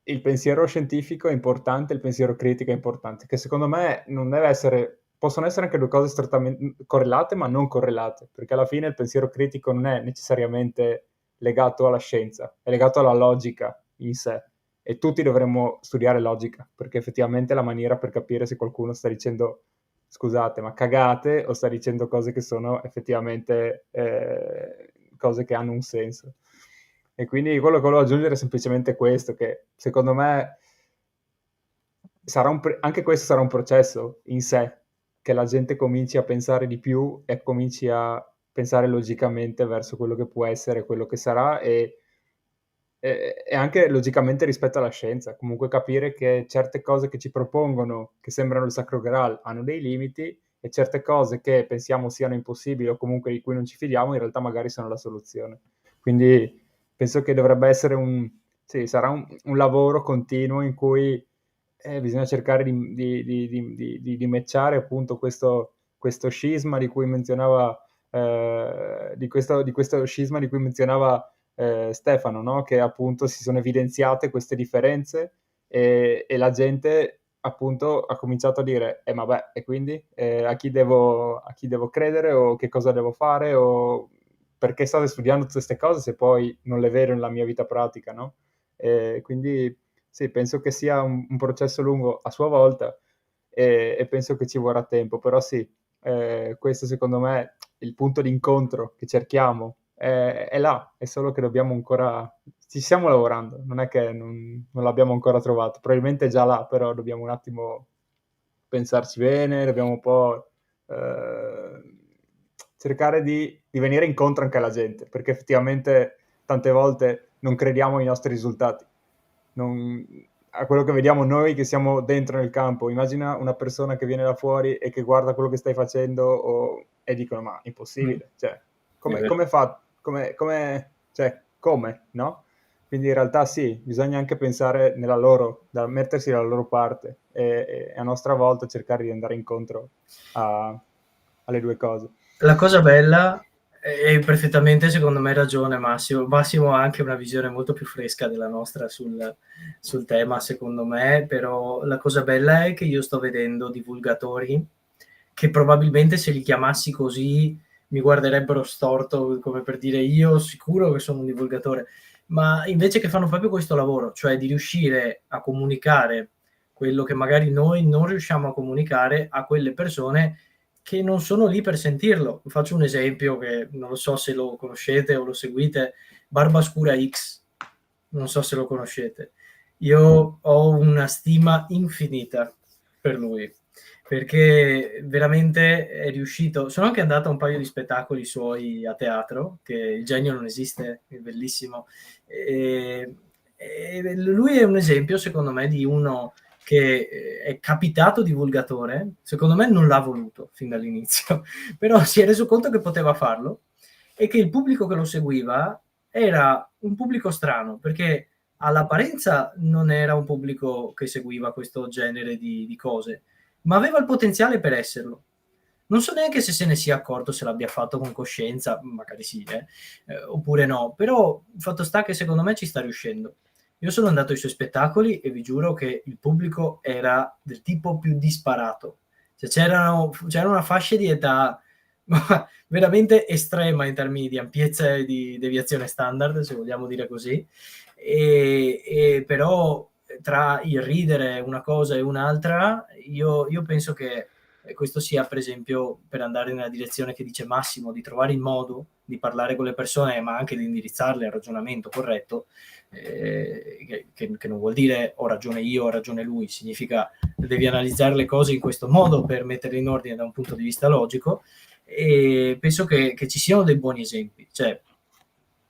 [SPEAKER 4] il pensiero scientifico è importante, il pensiero critico è importante, che secondo me non deve essere, possono essere anche due cose strettamente correlate, ma non correlate, perché alla fine il pensiero critico non è necessariamente legato alla scienza, è legato alla logica in sé. E tutti dovremmo studiare logica, perché effettivamente è la maniera per capire se qualcuno sta dicendo scusate, ma cagate, o sta dicendo cose che sono effettivamente cose che hanno un senso. E quindi quello che volevo aggiungere è semplicemente questo, che secondo me anche questo sarà un processo in sé, che la gente cominci a pensare di più e cominci a pensare logicamente verso quello che può essere, quello che sarà, e anche logicamente rispetto alla scienza. Comunque capire che certe cose che ci propongono, che sembrano il sacro graal, hanno dei limiti, e certe cose che pensiamo siano impossibili o comunque di cui non ci fidiamo, in realtà magari sono la soluzione. Quindi penso che dovrebbe essere sarà un lavoro continuo in cui bisogna cercare di matchare appunto questo scisma di cui menzionava di questo scisma di cui menzionava Stefano, no? Che appunto si sono evidenziate queste differenze, e la gente appunto ha cominciato a dire vabbè, e quindi a chi devo credere, o che cosa devo fare, o perché state studiando tutte queste cose se poi non le vedo nella mia vita pratica, no? Quindi sì, penso che sia un processo lungo a sua volta, e penso che ci vorrà tempo, però sì, questo secondo me il punto di incontro che cerchiamo è là, è solo che dobbiamo ancora, ci stiamo lavorando, non è che non l'abbiamo ancora trovato, probabilmente è già là, però dobbiamo un attimo pensarci bene, dobbiamo un po' cercare di venire incontro anche alla gente, perché effettivamente tante volte non crediamo ai nostri risultati, a quello che vediamo noi che siamo dentro nel campo. Immagina una persona che viene da fuori e che guarda quello che stai facendo e dicono ma impossibile, cioè come fa, cioè come, no? Quindi in realtà sì, bisogna anche pensare mettersi dalla loro parte, e a nostra volta cercare di andare incontro alle due cose.
[SPEAKER 3] La cosa bella, e perfettamente secondo me ragione Massimo ha anche una visione molto più fresca della nostra sul tema, secondo me, però la cosa bella è che io sto vedendo divulgatori che probabilmente se li chiamassi così mi guarderebbero storto, come per dire io sicuro che sono un divulgatore, ma invece che fanno proprio questo lavoro, cioè di riuscire a comunicare quello che magari noi non riusciamo a comunicare a quelle persone che non sono lì per sentirlo. Faccio un esempio che non lo so se lo conoscete o lo seguite, Barbascura X, non so se lo conoscete. Io ho una stima infinita per lui, perché veramente è riuscito. Sono anche andato a un paio di spettacoli suoi a teatro, che Il genio non esiste, è bellissimo. E lui è un esempio, secondo me, di uno che è capitato divulgatore. Secondo me non l'ha voluto fin dall'inizio, però si è reso conto che poteva farlo e che il pubblico che lo seguiva era un pubblico strano, perché all'apparenza non era un pubblico che seguiva questo genere di cose, ma aveva il potenziale per esserlo. Non so neanche se se ne sia accorto, se l'abbia fatto con coscienza, magari sì, oppure no, però il fatto sta che secondo me ci sta riuscendo. Io sono andato ai suoi spettacoli e vi giuro che il pubblico era del tipo più disparato. Cioè, c'era una fascia di età veramente estrema in termini di ampiezza e di deviazione standard, se vogliamo dire così, e però tra il ridere una cosa e un'altra, io penso che questo sia, per esempio, per andare nella direzione che dice Massimo, di trovare il modo di parlare con le persone, ma anche di indirizzarle al ragionamento corretto, che non vuol dire ho ragione io, ho ragione lui, significa devi analizzare le cose in questo modo per metterle in ordine da un punto di vista logico, e penso che ci siano dei buoni esempi. Cioè,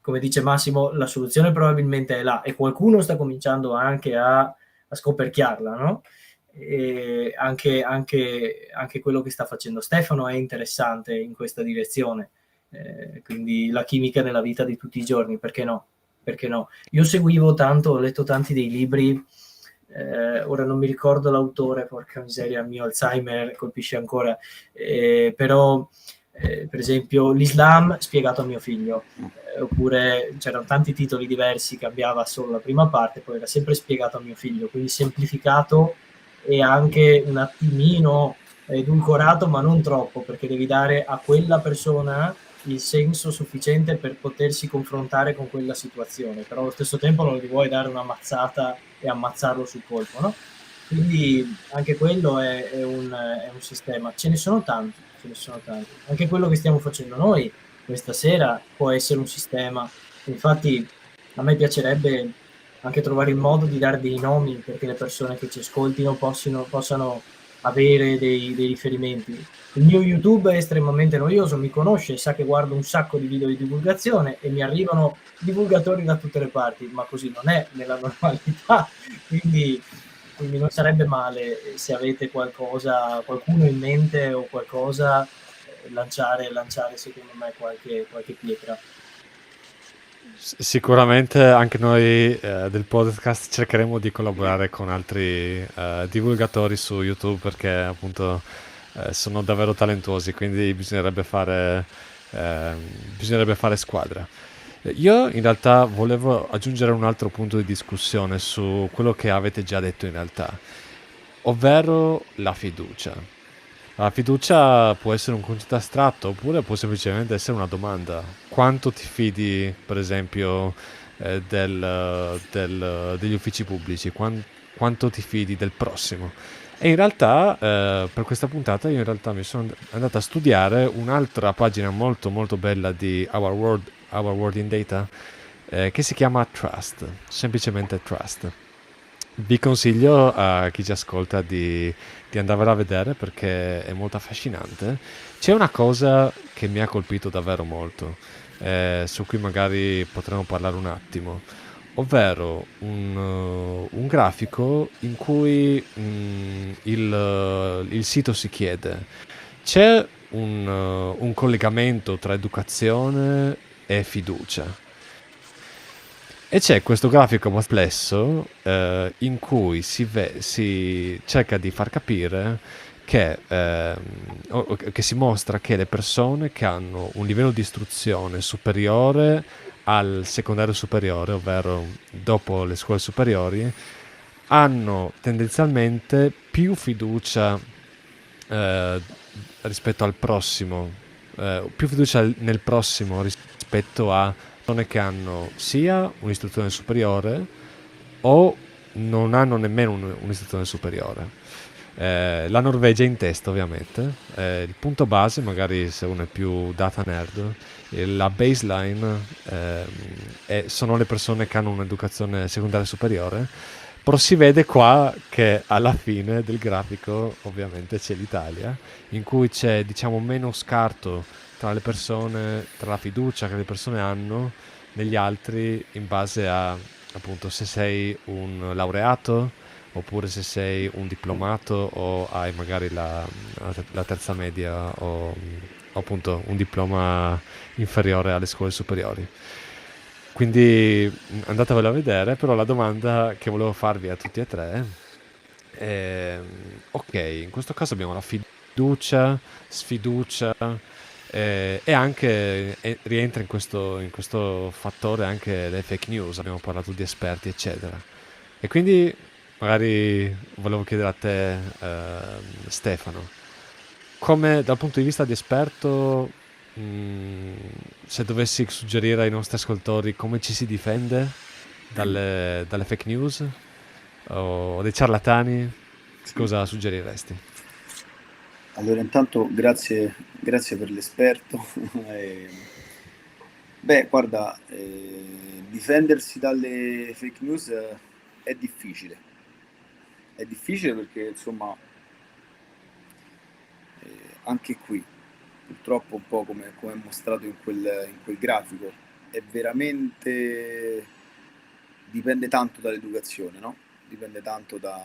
[SPEAKER 3] come dice Massimo, la soluzione probabilmente è là e qualcuno sta cominciando anche a scoperchiarla, no? E anche quello che sta facendo Stefano è interessante in questa direzione, quindi la chimica nella vita di tutti i giorni, perché no? Perché no? Io seguivo tanto, ho letto tanti dei libri, ora non mi ricordo l'autore, porca miseria, il mio Alzheimer colpisce ancora, però per esempio l'Islam spiegato a mio figlio, oppure c'erano tanti titoli diversi, cambiava solo la prima parte, poi era sempre spiegato a mio figlio, quindi semplificato e anche un attimino edulcorato, ma non troppo, perché devi dare a quella persona il senso sufficiente per potersi confrontare con quella situazione, però allo stesso tempo non gli vuoi dare una mazzata e ammazzarlo sul colpo, no? Quindi anche quello è un sistema. Ce ne sono tanti, ce ne sono tanti. Anche quello che stiamo facendo noi questa sera può essere un sistema. Infatti a me piacerebbe anche trovare il modo di dare dei nomi perché le persone che ci ascoltino possano avere dei riferimenti. Il mio YouTube è estremamente noioso, mi conosce, sa che guardo un sacco di video di divulgazione e mi arrivano divulgatori da tutte le parti, ma così non è nella normalità, quindi non sarebbe male se avete qualcuno in mente o qualcosa, lanciare secondo me qualche pietra.
[SPEAKER 1] Sicuramente anche noi del podcast cercheremo di collaborare con altri divulgatori su YouTube perché appunto sono davvero talentuosi, quindi bisognerebbe fare squadra. Io in realtà volevo aggiungere un altro punto di discussione su quello che avete già detto in realtà, ovvero la fiducia. La fiducia può essere un concetto astratto oppure può semplicemente essere una domanda. Quanto ti fidi, per esempio, degli uffici pubblici? Quanto ti fidi del prossimo? E in realtà, per questa puntata, io in realtà mi sono andato a studiare un'altra pagina molto molto bella di Our World in Data, che si chiama Trust, semplicemente Trust. Vi consiglio a chi ci ascolta di andarvela a vedere perché è molto affascinante. C'è una cosa che mi ha colpito davvero molto, su cui magari potremmo parlare un attimo, ovvero un grafico in cui il sito si chiede: c'è un collegamento tra educazione e fiducia? E c'è questo grafico complesso in cui si cerca di far capire che si mostra che le persone che hanno un livello di istruzione superiore al secondario superiore, ovvero dopo le scuole superiori, hanno tendenzialmente più fiducia rispetto al prossimo, più fiducia nel prossimo rispetto a persone che hanno sia un'istruzione superiore o non hanno nemmeno un'istruzione superiore. La Norvegia in testa, ovviamente. Il punto base, magari se uno è più data nerd, la baseline sono le persone che hanno un'educazione secondaria superiore, però si vede qua che alla fine del grafico ovviamente c'è l'Italia, in cui c'è diciamo meno scarto tra le persone, tra la fiducia che le persone hanno negli altri in base a appunto se sei un laureato oppure se sei un diplomato o hai magari la terza media o appunto un diploma inferiore alle scuole superiori. Quindi andatevelo a vedere, però la domanda che volevo farvi a tutti e tre è, ok, in questo caso abbiamo la fiducia, sfiducia e anche rientra in questo fattore anche le fake news, abbiamo parlato di esperti eccetera. E quindi magari volevo chiedere a te, Stefano, come dal punto di vista di esperto, se dovessi suggerire ai nostri ascoltatori come ci si difende dalle fake news o dai ciarlatani,
[SPEAKER 2] Sì.
[SPEAKER 1] cosa suggeriresti?
[SPEAKER 2] Allora, intanto grazie per l'esperto. Eh, Beh, guarda, difendersi dalle fake news è difficile. È difficile perché, insomma, anche qui, purtroppo un po' come è mostrato in quel grafico, è veramente dipende tanto dall'educazione, no? Dipende tanto dai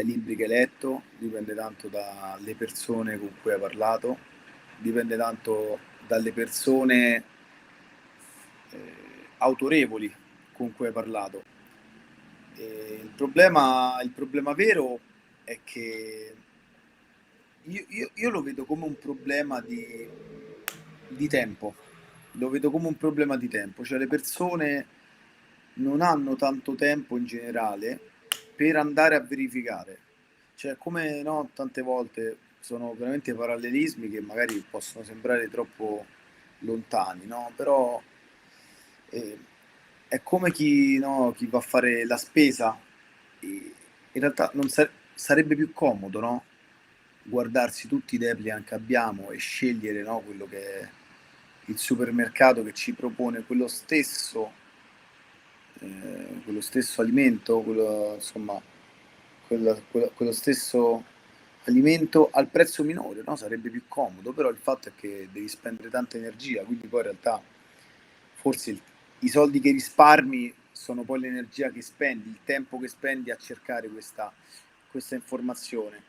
[SPEAKER 2] libri che hai letto, dipende tanto dalle persone con cui hai parlato, dipende tanto dalle persone autorevoli con cui hai parlato. Il problema vero è che io lo vedo come un problema di tempo, lo vedo come un problema di tempo, cioè le persone non hanno tanto tempo in generale per andare a verificare. Cioè, come no, tante volte sono veramente parallelismi che magari possono sembrare troppo lontani, no? Però eh, è come chi, no, chi va a fare la spesa. In realtà non sarebbe più comodo, no? Guardarsi tutti i depliant che abbiamo e scegliere, no, quello che è il supermercato che ci propone quello stesso alimento, insomma, quello stesso alimento al prezzo minore, no? Sarebbe più comodo, però il fatto è che devi spendere tanta energia, quindi poi in realtà forse i soldi che risparmi sono poi l'energia che spendi, il tempo che spendi a cercare questa informazione.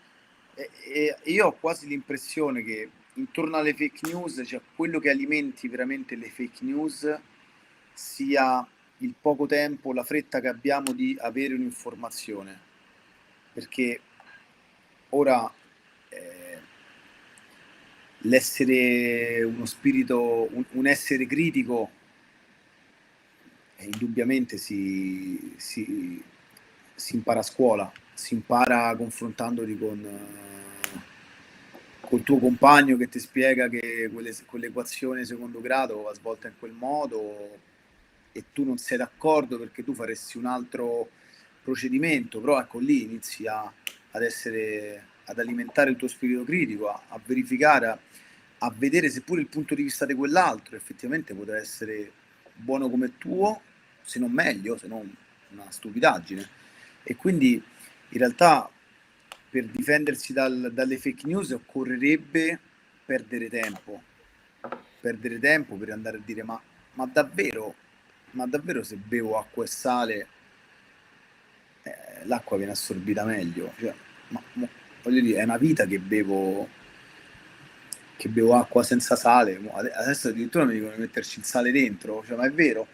[SPEAKER 2] E io ho quasi l'impressione che intorno alle fake news, cioè quello che alimenti veramente le fake news, sia il poco tempo, la fretta che abbiamo di avere un'informazione. Perché ora eh, l'essere uno spirito, un essere critico, indubbiamente si impara a scuola, si impara confrontandoti col tuo compagno che ti spiega che quell'equazione secondo grado va svolta in quel modo e tu non sei d'accordo perché tu faresti un altro procedimento, però ecco lì inizi ad alimentare il tuo spirito critico, a verificare, a vedere seppure il punto di vista di quell'altro effettivamente potrà essere buono come il tuo, se non meglio, se non una stupidaggine. E quindi in realtà per difendersi dalle fake news occorrerebbe perdere tempo, perdere tempo per andare a dire ma davvero, ma davvero se bevo acqua e sale l'acqua viene assorbita meglio? Cioè, voglio dire, è una vita che bevo acqua senza sale, adesso addirittura mi dicono di metterci il sale dentro, cioè, ma è vero?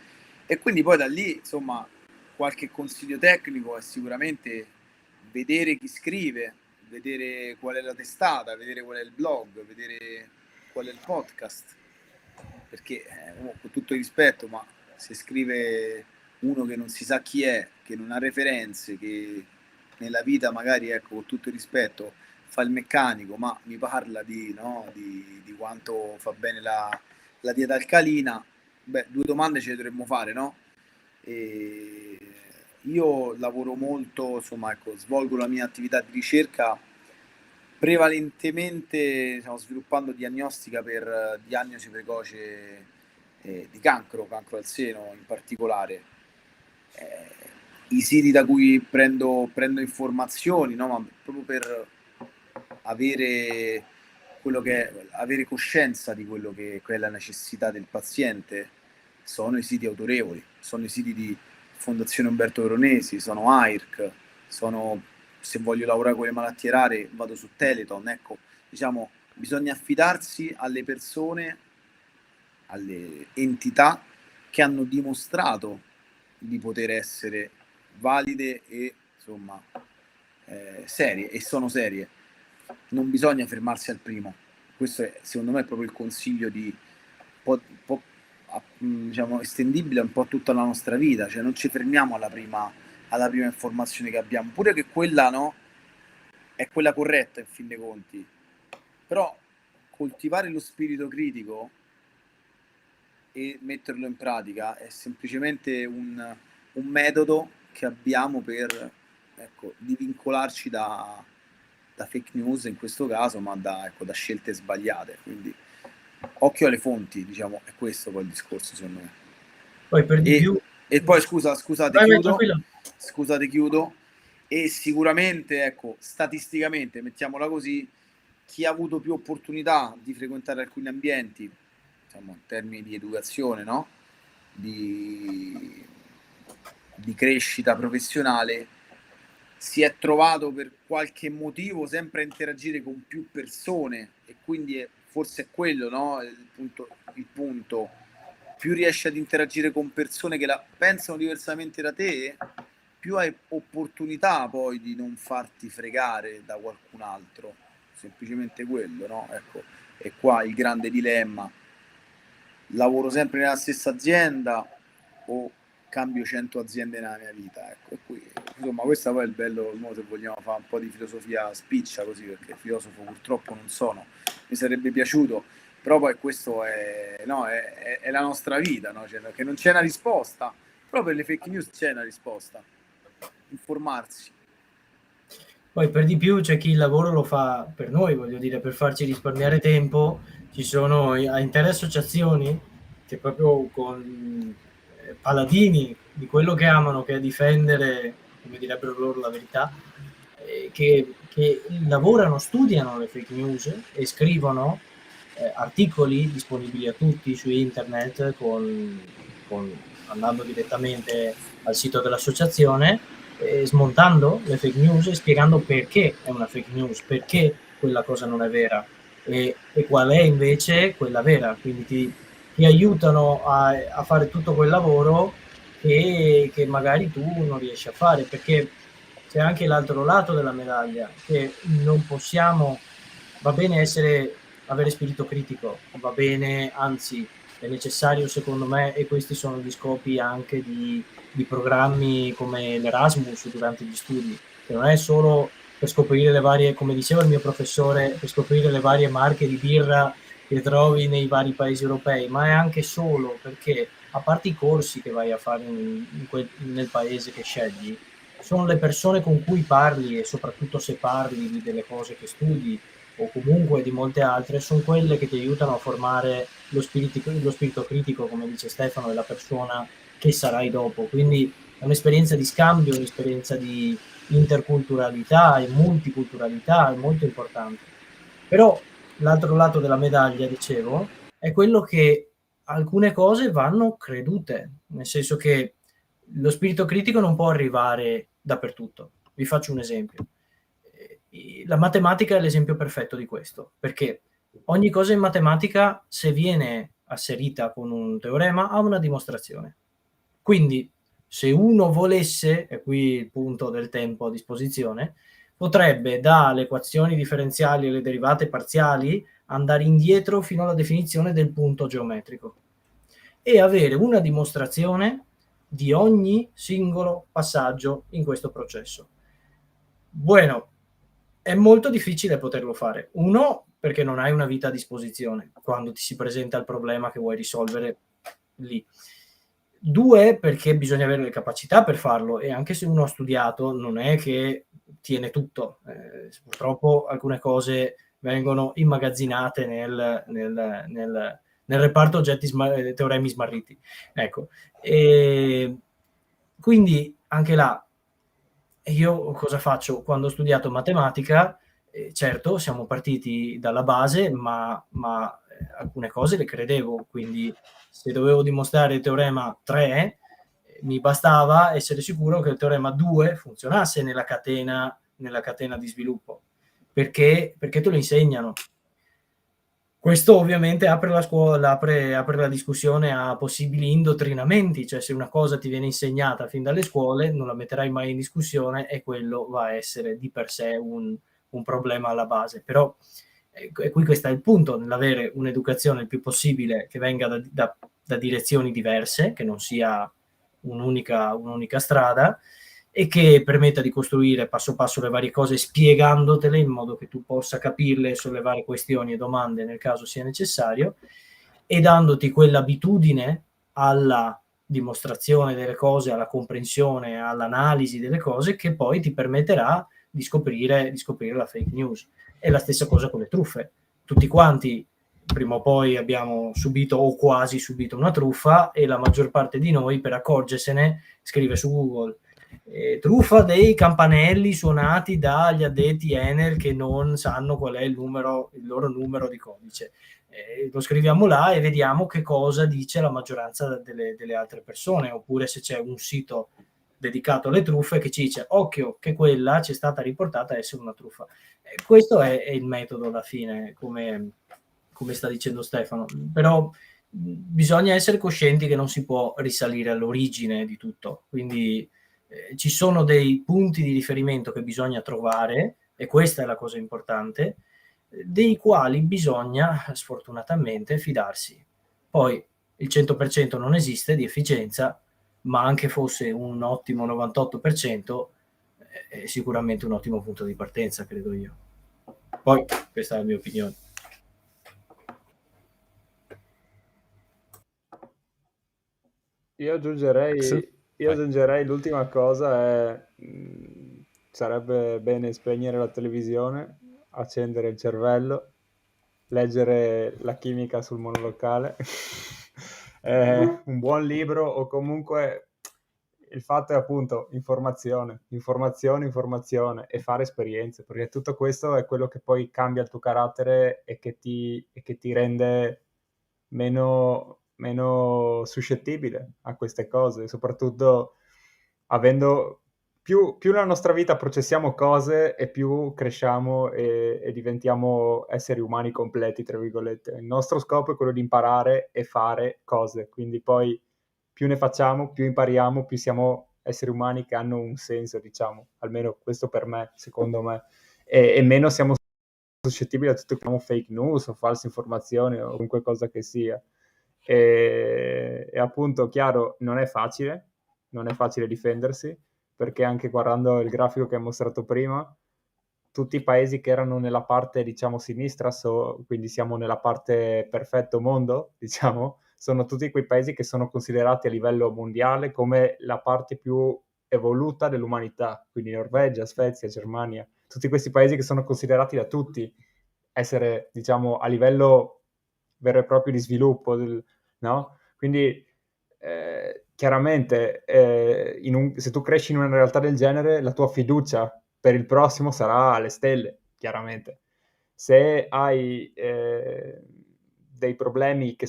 [SPEAKER 2] E quindi poi da lì, insomma, qualche consiglio tecnico è sicuramente vedere chi scrive, vedere qual è la testata, vedere qual è il blog, vedere qual è il podcast, perché con tutto il rispetto, ma se scrive uno che non si sa chi è, che non ha referenze, che nella vita magari, ecco, con tutto il rispetto, fa il meccanico, ma mi parla no, di quanto fa bene la dieta alcalina, beh, due domande ce le dovremmo fare, no? E io lavoro molto, insomma, ecco, svolgo la mia attività di ricerca prevalentemente, stiamo sviluppando diagnostica per diagnosi precoce di cancro al seno in particolare. I siti da cui prendo informazioni, no? Ma proprio per avere avere coscienza di quello che è la necessità del paziente, sono i siti autorevoli, sono i siti di Fondazione Umberto Veronesi, sono AIRC, sono, se voglio lavorare con le malattie rare vado su Teleton. Ecco, diciamo, bisogna affidarsi alle persone, alle entità che hanno dimostrato di poter essere valide e, insomma, serie, e sono serie. Non bisogna fermarsi al primo. Questo è, secondo me, è proprio il consiglio di diciamo, estendibile un po' tutta la nostra vita, cioè non ci fermiamo alla prima informazione che abbiamo, pure che quella, no, è quella corretta in fin dei conti, però coltivare lo spirito critico e metterlo in pratica è semplicemente un metodo che abbiamo per, ecco, divincolarci da fake news in questo caso, ma da scelte sbagliate. Quindi occhio alle fonti, diciamo, è questo poi il discorso, secondo me.
[SPEAKER 3] Poi per di più...
[SPEAKER 2] E poi scusate, chiudo. E sicuramente, ecco, statisticamente, mettiamola così, chi ha avuto più opportunità di frequentare alcuni ambienti, diciamo, in termini di educazione, no? Di crescita professionale, si è trovato per qualche motivo sempre a interagire con più persone, e quindi forse è quello, no? Il punto. Più riesci ad interagire con persone che la pensano diversamente da te, più hai opportunità poi di non farti fregare da qualcun altro. Semplicemente quello, no? Ecco, e qua il grande dilemma: lavoro sempre nella stessa azienda o cambio 100 aziende nella mia vita? Ecco, e qui, insomma, questo poi è il bello, se vogliamo fare un po' di filosofia spiccia così, perché filosofo purtroppo non sono, mi sarebbe piaciuto, però poi questo è, no, è la nostra vita, no? Cioè, che non c'è una risposta, però per le fake news c'è una risposta: informarsi.
[SPEAKER 3] Poi per di più c'è chi il lavoro lo fa per noi, voglio dire, per farci risparmiare tempo. Ci sono intere associazioni che proprio con paladini di quello che amano, che è difendere, come direbbero loro, la verità, che lavorano, studiano le fake news e scrivono articoli disponibili a tutti su internet, andando direttamente al sito dell'associazione, smontando le fake news e spiegando perché è una fake news, perché quella cosa non è vera e qual è invece quella vera. Quindi ti aiutano a fare tutto quel lavoro che magari tu non riesci a fare, perché c'è anche l'altro lato della medaglia, che non possiamo, va bene avere spirito critico, va bene, anzi è necessario secondo me, e questi sono gli scopi anche di programmi come l'Erasmus durante gli studi, che non è solo per scoprire le varie, come diceva il mio professore, per scoprire le varie marche di birra che trovi nei vari paesi europei, ma è anche solo perché, a parte i corsi che vai a fare nel paese che scegli, sono le persone con cui parli, e soprattutto se parli delle cose che studi o comunque di molte altre, sono quelle che ti aiutano a formare lo spirito critico, come dice Stefano, della persona che sarai dopo. Quindi è un'esperienza di scambio, un'esperienza di interculturalità e multiculturalità, è molto importante. Però l'altro lato della medaglia, dicevo, è quello che alcune cose vanno credute, nel senso che lo spirito critico non può arrivare dappertutto. Vi faccio un esempio. La matematica è l'esempio perfetto di questo, perché ogni cosa in matematica, se viene asserita con un teorema, ha una dimostrazione. Quindi, se uno volesse, e qui il punto del tempo a disposizione, potrebbe dalle equazioni differenziali e le derivate parziali andare indietro fino alla definizione del punto geometrico e avere una dimostrazione di ogni singolo passaggio in questo processo. Bueno, è molto difficile poterlo fare. Uno, perché non hai una vita a disposizione quando ti si presenta il problema che vuoi risolvere lì. Due, perché bisogna avere le capacità per farlo, e anche se uno ha studiato non è che tiene tutto. Purtroppo alcune cose vengono immagazzinate nel reparto oggetti teoremi smarriti. Ecco. E quindi anche là, io cosa faccio? Quando ho studiato matematica, certo, siamo partiti dalla base, ma alcune cose le credevo, quindi se dovevo dimostrare il teorema 3, mi bastava essere sicuro che il teorema 2 funzionasse nella catena di sviluppo, perché te lo insegnano. Questo ovviamente apre la scuola, apre la discussione a possibili indottrinamenti, cioè se una cosa ti viene insegnata fin dalle scuole non la metterai mai in discussione e quello va a essere di per sé un problema alla base. Però e qui questo è il punto, nell'avere un'educazione il più possibile che venga da direzioni diverse, che non sia un'unica strada, e che permetta di costruire passo passo le varie cose spiegandotele in modo che tu possa capirle e sollevare questioni e domande nel caso sia necessario, e dandoti quell'abitudine alla dimostrazione delle cose, alla comprensione, all'analisi delle cose che poi ti permetterà di scoprire la fake news. È la stessa cosa con le truffe. Tutti quanti prima o poi abbiamo subito o quasi subito una truffa, e la maggior parte di noi, per accorgersene, scrive su Google truffa dei campanelli suonati dagli addetti Enel che non sanno qual è il loro numero di codice. Lo scriviamo là e vediamo che cosa dice la maggioranza delle altre persone, oppure se c'è un sito dedicato alle truffe che ci dice occhio che quella ci è stata riportata essere una truffa. Questo è il metodo alla fine, come sta dicendo Stefano, però bisogna essere coscienti che non si può risalire all'origine di tutto, quindi ci sono dei punti di riferimento che bisogna trovare, e questa è la cosa importante, dei quali bisogna sfortunatamente fidarsi. Poi il 100% non esiste di efficienza, ma anche fosse un ottimo 98%, è sicuramente un ottimo punto di partenza, credo io. Poi questa è la mia opinione.
[SPEAKER 4] Io aggiungerei l'ultima cosa è sarebbe bene spegnere la televisione, accendere il cervello, leggere La chimica sul monolocale, un buon libro, o comunque il fatto è appunto informazione, e fare esperienze, perché tutto questo è quello che poi cambia il tuo carattere e che ti rende meno suscettibile a queste cose, soprattutto avendo più nella nostra vita processiamo cose e più cresciamo e diventiamo esseri umani completi, tra virgolette. Il nostro scopo è quello di imparare e fare cose, quindi poi più ne facciamo, più impariamo, più siamo esseri umani che hanno un senso, diciamo, almeno questo per me, secondo me, e meno siamo suscettibili a tutto che fake news o false informazioni o qualunque cosa che sia. E appunto, chiaro, non è facile difendersi, perché anche guardando il grafico che hai mostrato prima, tutti i paesi che erano nella parte, diciamo, sinistra, quindi siamo nella parte perfetto mondo, diciamo, sono tutti quei paesi che sono considerati a livello mondiale come la parte più evoluta dell'umanità, quindi Norvegia, Svezia, Germania, tutti questi paesi che sono considerati da tutti essere, diciamo, a livello vero e proprio di sviluppo, no? Quindi chiaramente se tu cresci in una realtà del genere, la tua fiducia per il prossimo sarà alle stelle, chiaramente. Se hai dei problemi che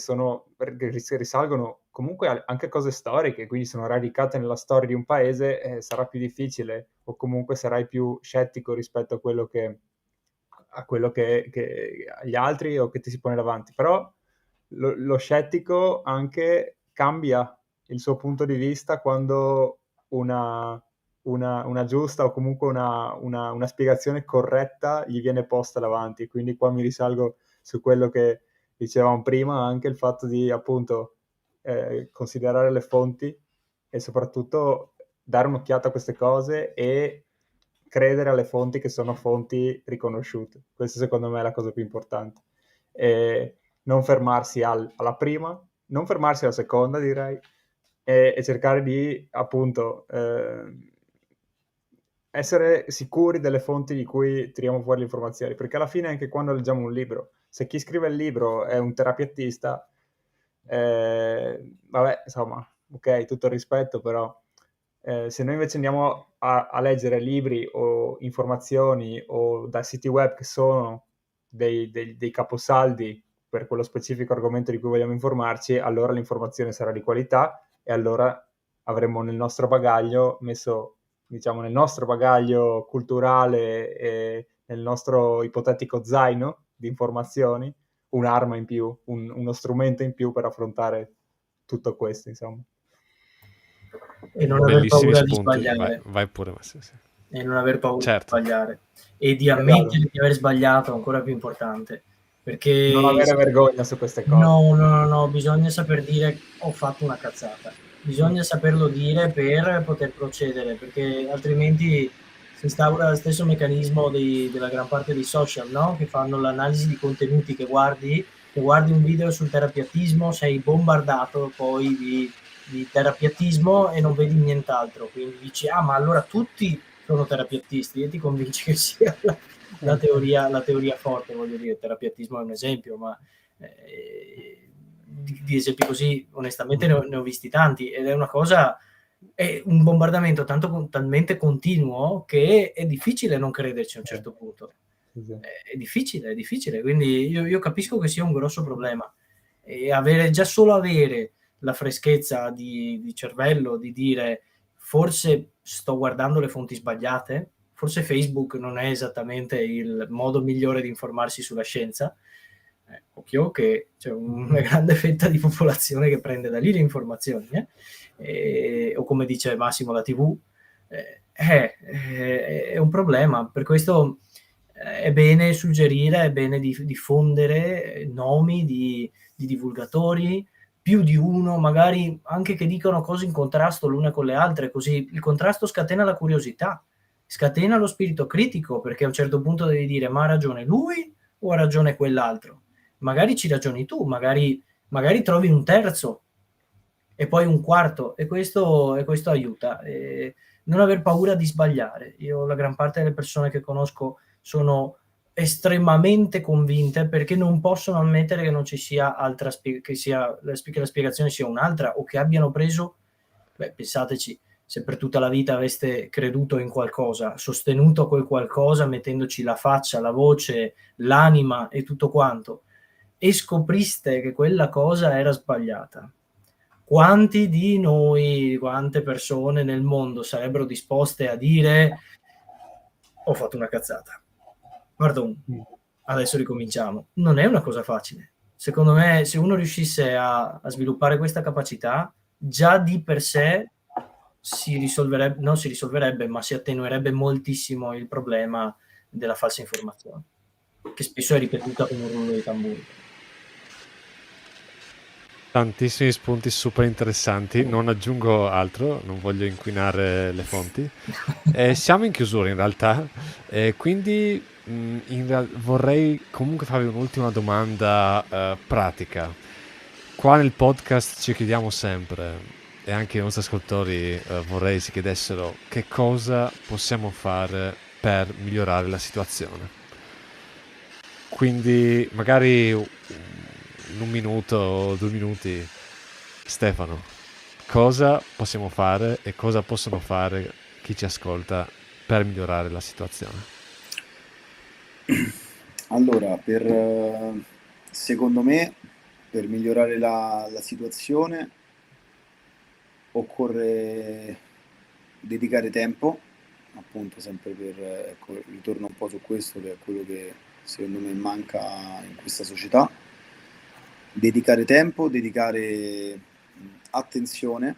[SPEAKER 4] risalgono comunque anche cose storiche, quindi sono radicate nella storia di un paese, sarà più difficile, o comunque sarai più scettico rispetto a quello che agli altri o che ti si pone davanti. Però lo scettico anche cambia il suo punto di vista quando una giusta o comunque una spiegazione corretta gli viene posta davanti. Quindi qua mi risalgo su quello che dicevamo prima, anche il fatto di appunto considerare le fonti e soprattutto dare un'occhiata a queste cose e credere alle fonti che sono fonti riconosciute. Questa secondo me è la cosa più importante. E non fermarsi alla prima, non fermarsi alla seconda, direi, e cercare di, appunto, essere sicuri delle fonti di cui tiriamo fuori le informazioni, perché alla fine anche quando leggiamo un libro, se chi scrive il libro è un terapeutista, vabbè, insomma, ok, tutto il rispetto, però se noi invece andiamo a leggere libri o informazioni o da siti web che sono dei caposaldi per quello specifico argomento di cui vogliamo informarci, allora l'informazione sarà di qualità e allora avremo nel nostro bagaglio messo, diciamo, nel nostro bagaglio culturale e nel nostro ipotetico zaino di informazioni un'arma in più, uno strumento in più per affrontare tutto questo, insomma.
[SPEAKER 3] E non aver
[SPEAKER 1] Bellissimi
[SPEAKER 3] paura di
[SPEAKER 1] spunti,
[SPEAKER 3] sbagliare.
[SPEAKER 1] vai pure Massimo. Sì.
[SPEAKER 3] E non aver paura di
[SPEAKER 1] Certo,
[SPEAKER 3] sbagliare. E di
[SPEAKER 4] Esatto.
[SPEAKER 3] ammettere di aver sbagliato, ancora più importante. Perché
[SPEAKER 4] Non avere vergogna su queste cose.
[SPEAKER 3] no, bisogna saper dire ho fatto una cazzata. Bisogna saperlo dire per poter procedere, perché altrimenti si instaura lo stesso meccanismo della gran parte dei social, no? Che fanno l'analisi di contenuti che guardi un video sul terapiatismo, sei bombardato poi di terapiatismo e non vedi nient'altro. Quindi dici, ah, ma allora tutti sono terapiatisti, e ti convinci che sia la teoria forte, voglio dire. Il terapiatismo è un esempio, ma di esempi così onestamente ne ho visti tanti, ed è una cosa, è un bombardamento talmente continuo che è difficile non crederci a un certo punto. È difficile, quindi io capisco che sia un grosso problema, e già solo avere la freschezza di cervello di dire forse sto guardando le fonti sbagliate, forse Facebook non è esattamente il modo migliore di informarsi sulla scienza. Occhio che c'è una grande fetta di popolazione che prende da lì le informazioni, o come dice Massimo, la TV, è un problema. Per questo è bene suggerire, è bene diffondere nomi di divulgatori, più di uno, magari anche che dicano cose in contrasto l'una con le altre, così il contrasto scatena la curiosità, scatena lo spirito critico, perché a un certo punto devi dire ma ha ragione lui o ha ragione quell'altro? Magari ci ragioni tu, magari trovi un terzo e poi un quarto, e questo aiuta. Non aver paura di sbagliare. Io, la gran parte delle persone che conosco sono estremamente convinte, perché non possono ammettere che non ci sia altra che la spiegazione sia un'altra, o che abbiano preso, pensateci, se per tutta la vita aveste creduto in qualcosa, sostenuto quel qualcosa, mettendoci la faccia, la voce, l'anima e tutto quanto, e scopriste che quella cosa era sbagliata, quanti di noi, quante persone nel mondo sarebbero disposte a dire ho fatto una cazzata, pardon, adesso ricominciamo? Non è una cosa facile. Secondo me, se uno riuscisse a sviluppare questa capacità, già di per sé non si risolverebbe, ma si attenuerebbe moltissimo il problema della falsa informazione, che spesso è ripetuta come un rullo di tamburi.
[SPEAKER 1] Tantissimi spunti super interessanti, non aggiungo altro, non voglio inquinare le fonti. Siamo in chiusura in realtà, quindi vorrei comunque farvi un'ultima domanda pratica. Qua nel podcast ci chiediamo sempre, e anche i nostri ascoltatori vorrei si chiedessero, che cosa possiamo fare per migliorare la situazione. Quindi magari in 1 minuto o 2 minuti, Stefano, cosa possiamo fare e cosa possono fare chi ci ascolta per migliorare la situazione?
[SPEAKER 2] Allora, secondo me, per migliorare la situazione occorre dedicare tempo, appunto, sempre ecco, ritorno un po' su questo, che è quello che secondo me manca in questa società. Dedicare tempo, dedicare attenzione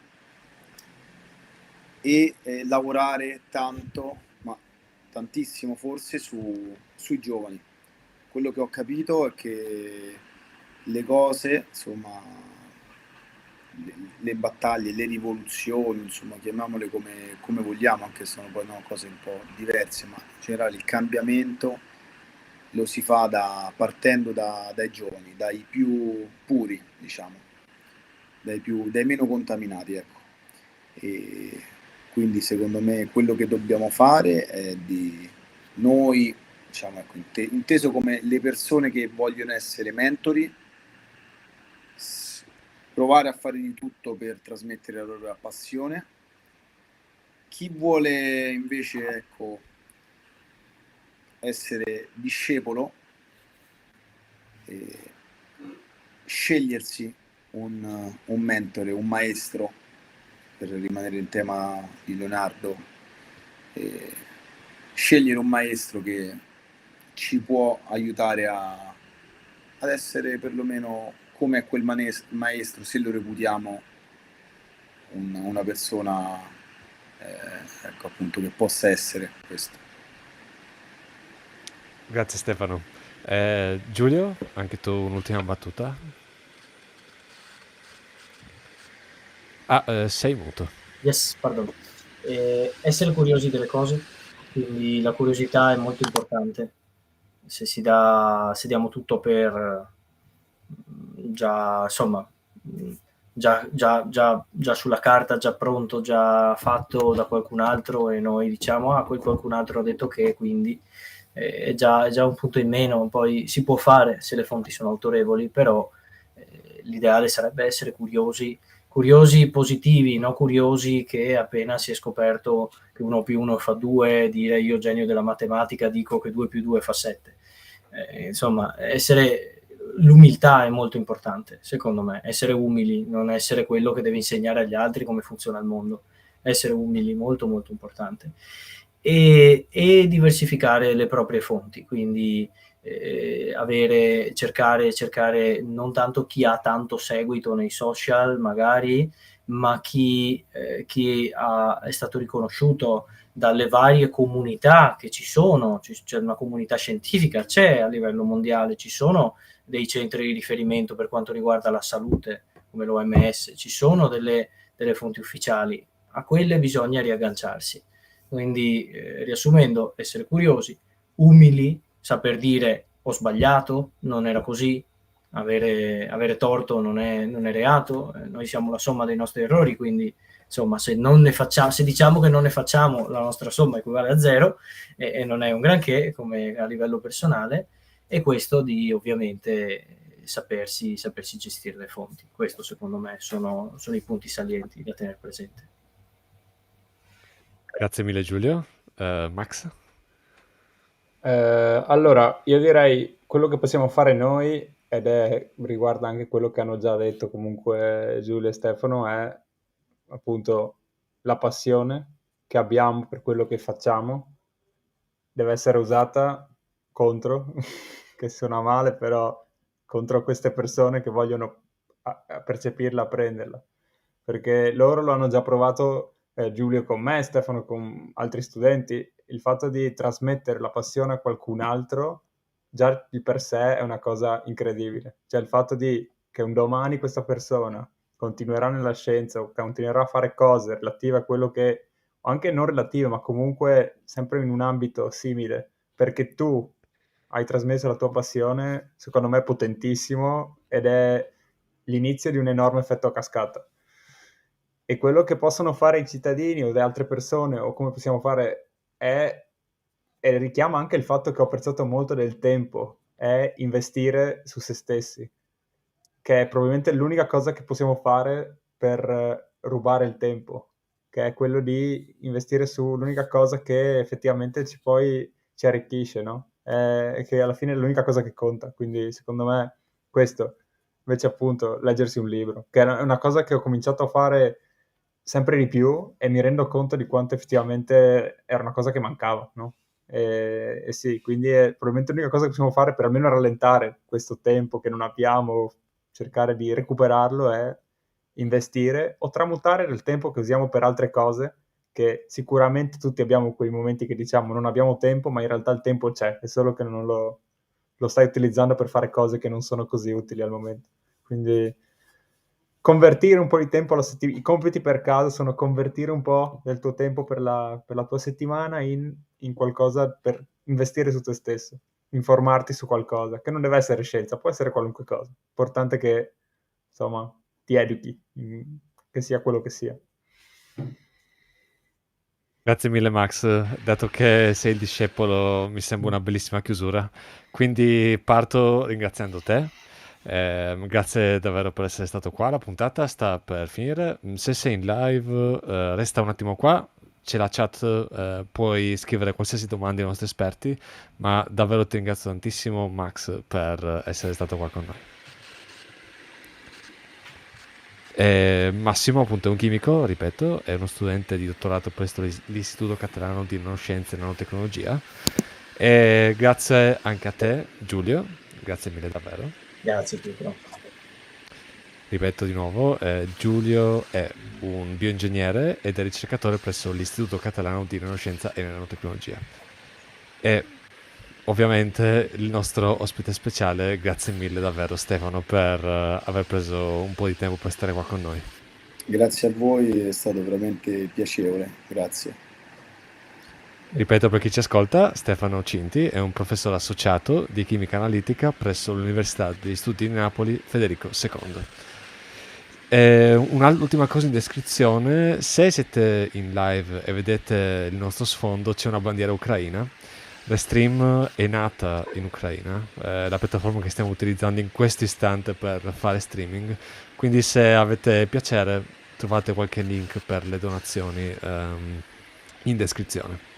[SPEAKER 2] e lavorare tanto, ma tantissimo forse, sui giovani. Quello che ho capito è che le cose, insomma, le battaglie, le rivoluzioni, insomma, chiamiamole come vogliamo, anche se sono poi cose un po' diverse, ma in generale il cambiamento lo si fa partendo dai giovani, dai più puri, diciamo, dai meno contaminati, ecco. E quindi secondo me quello che dobbiamo fare è di noi, diciamo, ecco, inteso come le persone che vogliono essere mentori, provare a fare di tutto per trasmettere la propria passione. Chi vuole invece, ecco, essere discepolo, e scegliersi un mentore, un maestro, per rimanere in tema di Leonardo, e scegliere un maestro che ci può aiutare ad essere perlomeno come quel maestro, se lo reputiamo una persona, ecco, appunto, che possa essere questo.
[SPEAKER 1] Grazie Stefano. Giulio, anche tu un'ultima battuta? Sei muto.
[SPEAKER 3] Yes, pardon. Essere curiosi delle cose, quindi la curiosità è molto importante. Se diamo tutto per già, insomma, già sulla carta, già pronto, già fatto da qualcun altro e noi diciamo, quel qualcun altro ha detto che, quindi è già un punto in meno. Poi si può fare se le fonti sono autorevoli, però l'ideale sarebbe essere curiosi positivi, no curiosi che appena si è scoperto che 1 più 1 fa 2, dire io genio della matematica dico che 2 più 2 fa 7. Insomma, l'umiltà è molto importante, secondo me, essere umili, non essere quello che deve insegnare agli altri come funziona il mondo, essere umili, molto molto importante. E diversificare le proprie fonti, quindi cercare non tanto chi ha tanto seguito nei social magari, ma chi è stato riconosciuto dalle varie comunità che ci sono. C'è una comunità scientifica, c'è a livello mondiale, ci sono dei centri di riferimento per quanto riguarda la salute come l'OMS, ci sono delle fonti ufficiali, a quelle bisogna riagganciarsi. Quindi riassumendo, essere curiosi, umili, saper dire ho sbagliato, non era così, avere torto non è reato, noi siamo la somma dei nostri errori, quindi insomma se diciamo che non ne facciamo, la nostra somma equivale a 0 e non è un granché come a livello personale, e questo di ovviamente sapersi gestire le fonti. Questo secondo me sono i punti salienti da tenere presente.
[SPEAKER 1] Grazie mille Giulio. Max?
[SPEAKER 4] Allora, io direi quello che possiamo fare noi, riguarda anche quello che hanno già detto comunque Giulio e Stefano, è appunto la passione che abbiamo per quello che facciamo deve essere usata contro, che suona male, però contro queste persone che vogliono a percepirla, a prenderla. Perché loro lo hanno già provato, Giulio con me, Stefano con altri studenti. Il fatto di trasmettere la passione a qualcun altro già di per sé è una cosa incredibile. Cioè il fatto che un domani questa persona continuerà nella scienza o continuerà a fare cose relative a quello che, o anche non relative, ma comunque sempre in un ambito simile, perché tu hai trasmesso la tua passione, secondo me è potentissimo ed è l'inizio di un enorme effetto a cascata. E quello che possono fare i cittadini o le altre persone, o come possiamo fare, e richiama anche il fatto che ho apprezzato molto del tempo, è investire su se stessi, che è probabilmente l'unica cosa che possiamo fare per rubare il tempo, che è quello di investire su l'unica cosa che effettivamente ci arricchisce, no? Che alla fine è l'unica cosa che conta. Quindi secondo me questo, invece appunto leggersi un libro, che è una cosa che ho cominciato a fare sempre di più e mi rendo conto di quanto effettivamente era una cosa che mancava, no? E sì, quindi è probabilmente l'unica cosa che possiamo fare per almeno rallentare questo tempo che non abbiamo, cercare di recuperarlo, è investire o tramutare del tempo che usiamo per altre cose, che sicuramente tutti abbiamo quei momenti che diciamo non abbiamo tempo, ma in realtà il tempo c'è, è solo che non lo stai utilizzando per fare cose che non sono così utili al momento. Quindi convertire un po' di tempo i compiti per casa sono convertire un po' del tuo tempo per la tua settimana in qualcosa per investire su te stesso, informarti su qualcosa, che non deve essere scienza, può essere qualunque cosa. L'importante è che, insomma, ti educhi, che sia quello che sia.
[SPEAKER 1] Grazie mille Max, dato che sei il discepolo mi sembra una bellissima chiusura, quindi parto ringraziando te. Grazie davvero per essere stato qua, la puntata sta per finire. Se sei in live, resta un attimo qua, c'è la chat, puoi scrivere qualsiasi domanda ai nostri esperti, ma davvero ti ringrazio tantissimo Max per essere stato qua con noi. Massimo appunto è un chimico, ripeto, è uno studente di dottorato presso l'Istituto Catalano di Nanoscienze e Nanotecnologia. E grazie anche a te Giulio, grazie mille davvero.
[SPEAKER 3] Grazie Pietro.
[SPEAKER 1] Ripeto di nuovo, Giulio è un bioingegnere ed è ricercatore presso l'Istituto Catalano di Nanoscienza e Nanotecnologia. E ovviamente il nostro ospite speciale, grazie mille davvero Stefano per aver preso un po' di tempo per stare qua con noi.
[SPEAKER 2] Grazie a voi, è stato veramente piacevole, grazie.
[SPEAKER 1] Ripeto per chi ci ascolta, Stefano Cinti è un professore associato di chimica analitica presso l'Università degli Studi di Napoli Federico II. Un'ultima cosa in descrizione: se siete in live e vedete il nostro sfondo, c'è una bandiera ucraina. Restream è nata in Ucraina, la piattaforma che stiamo utilizzando in questo istante per fare streaming, quindi se avete piacere trovate qualche link per le donazioni in descrizione.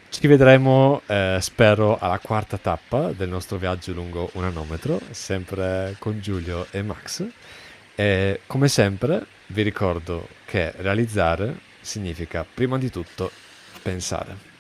[SPEAKER 1] Ci vedremo, spero, alla quarta tappa del nostro viaggio lungo un nanometro, sempre con Giulio e Max. E come sempre vi ricordo che realizzare significa prima di tutto pensare.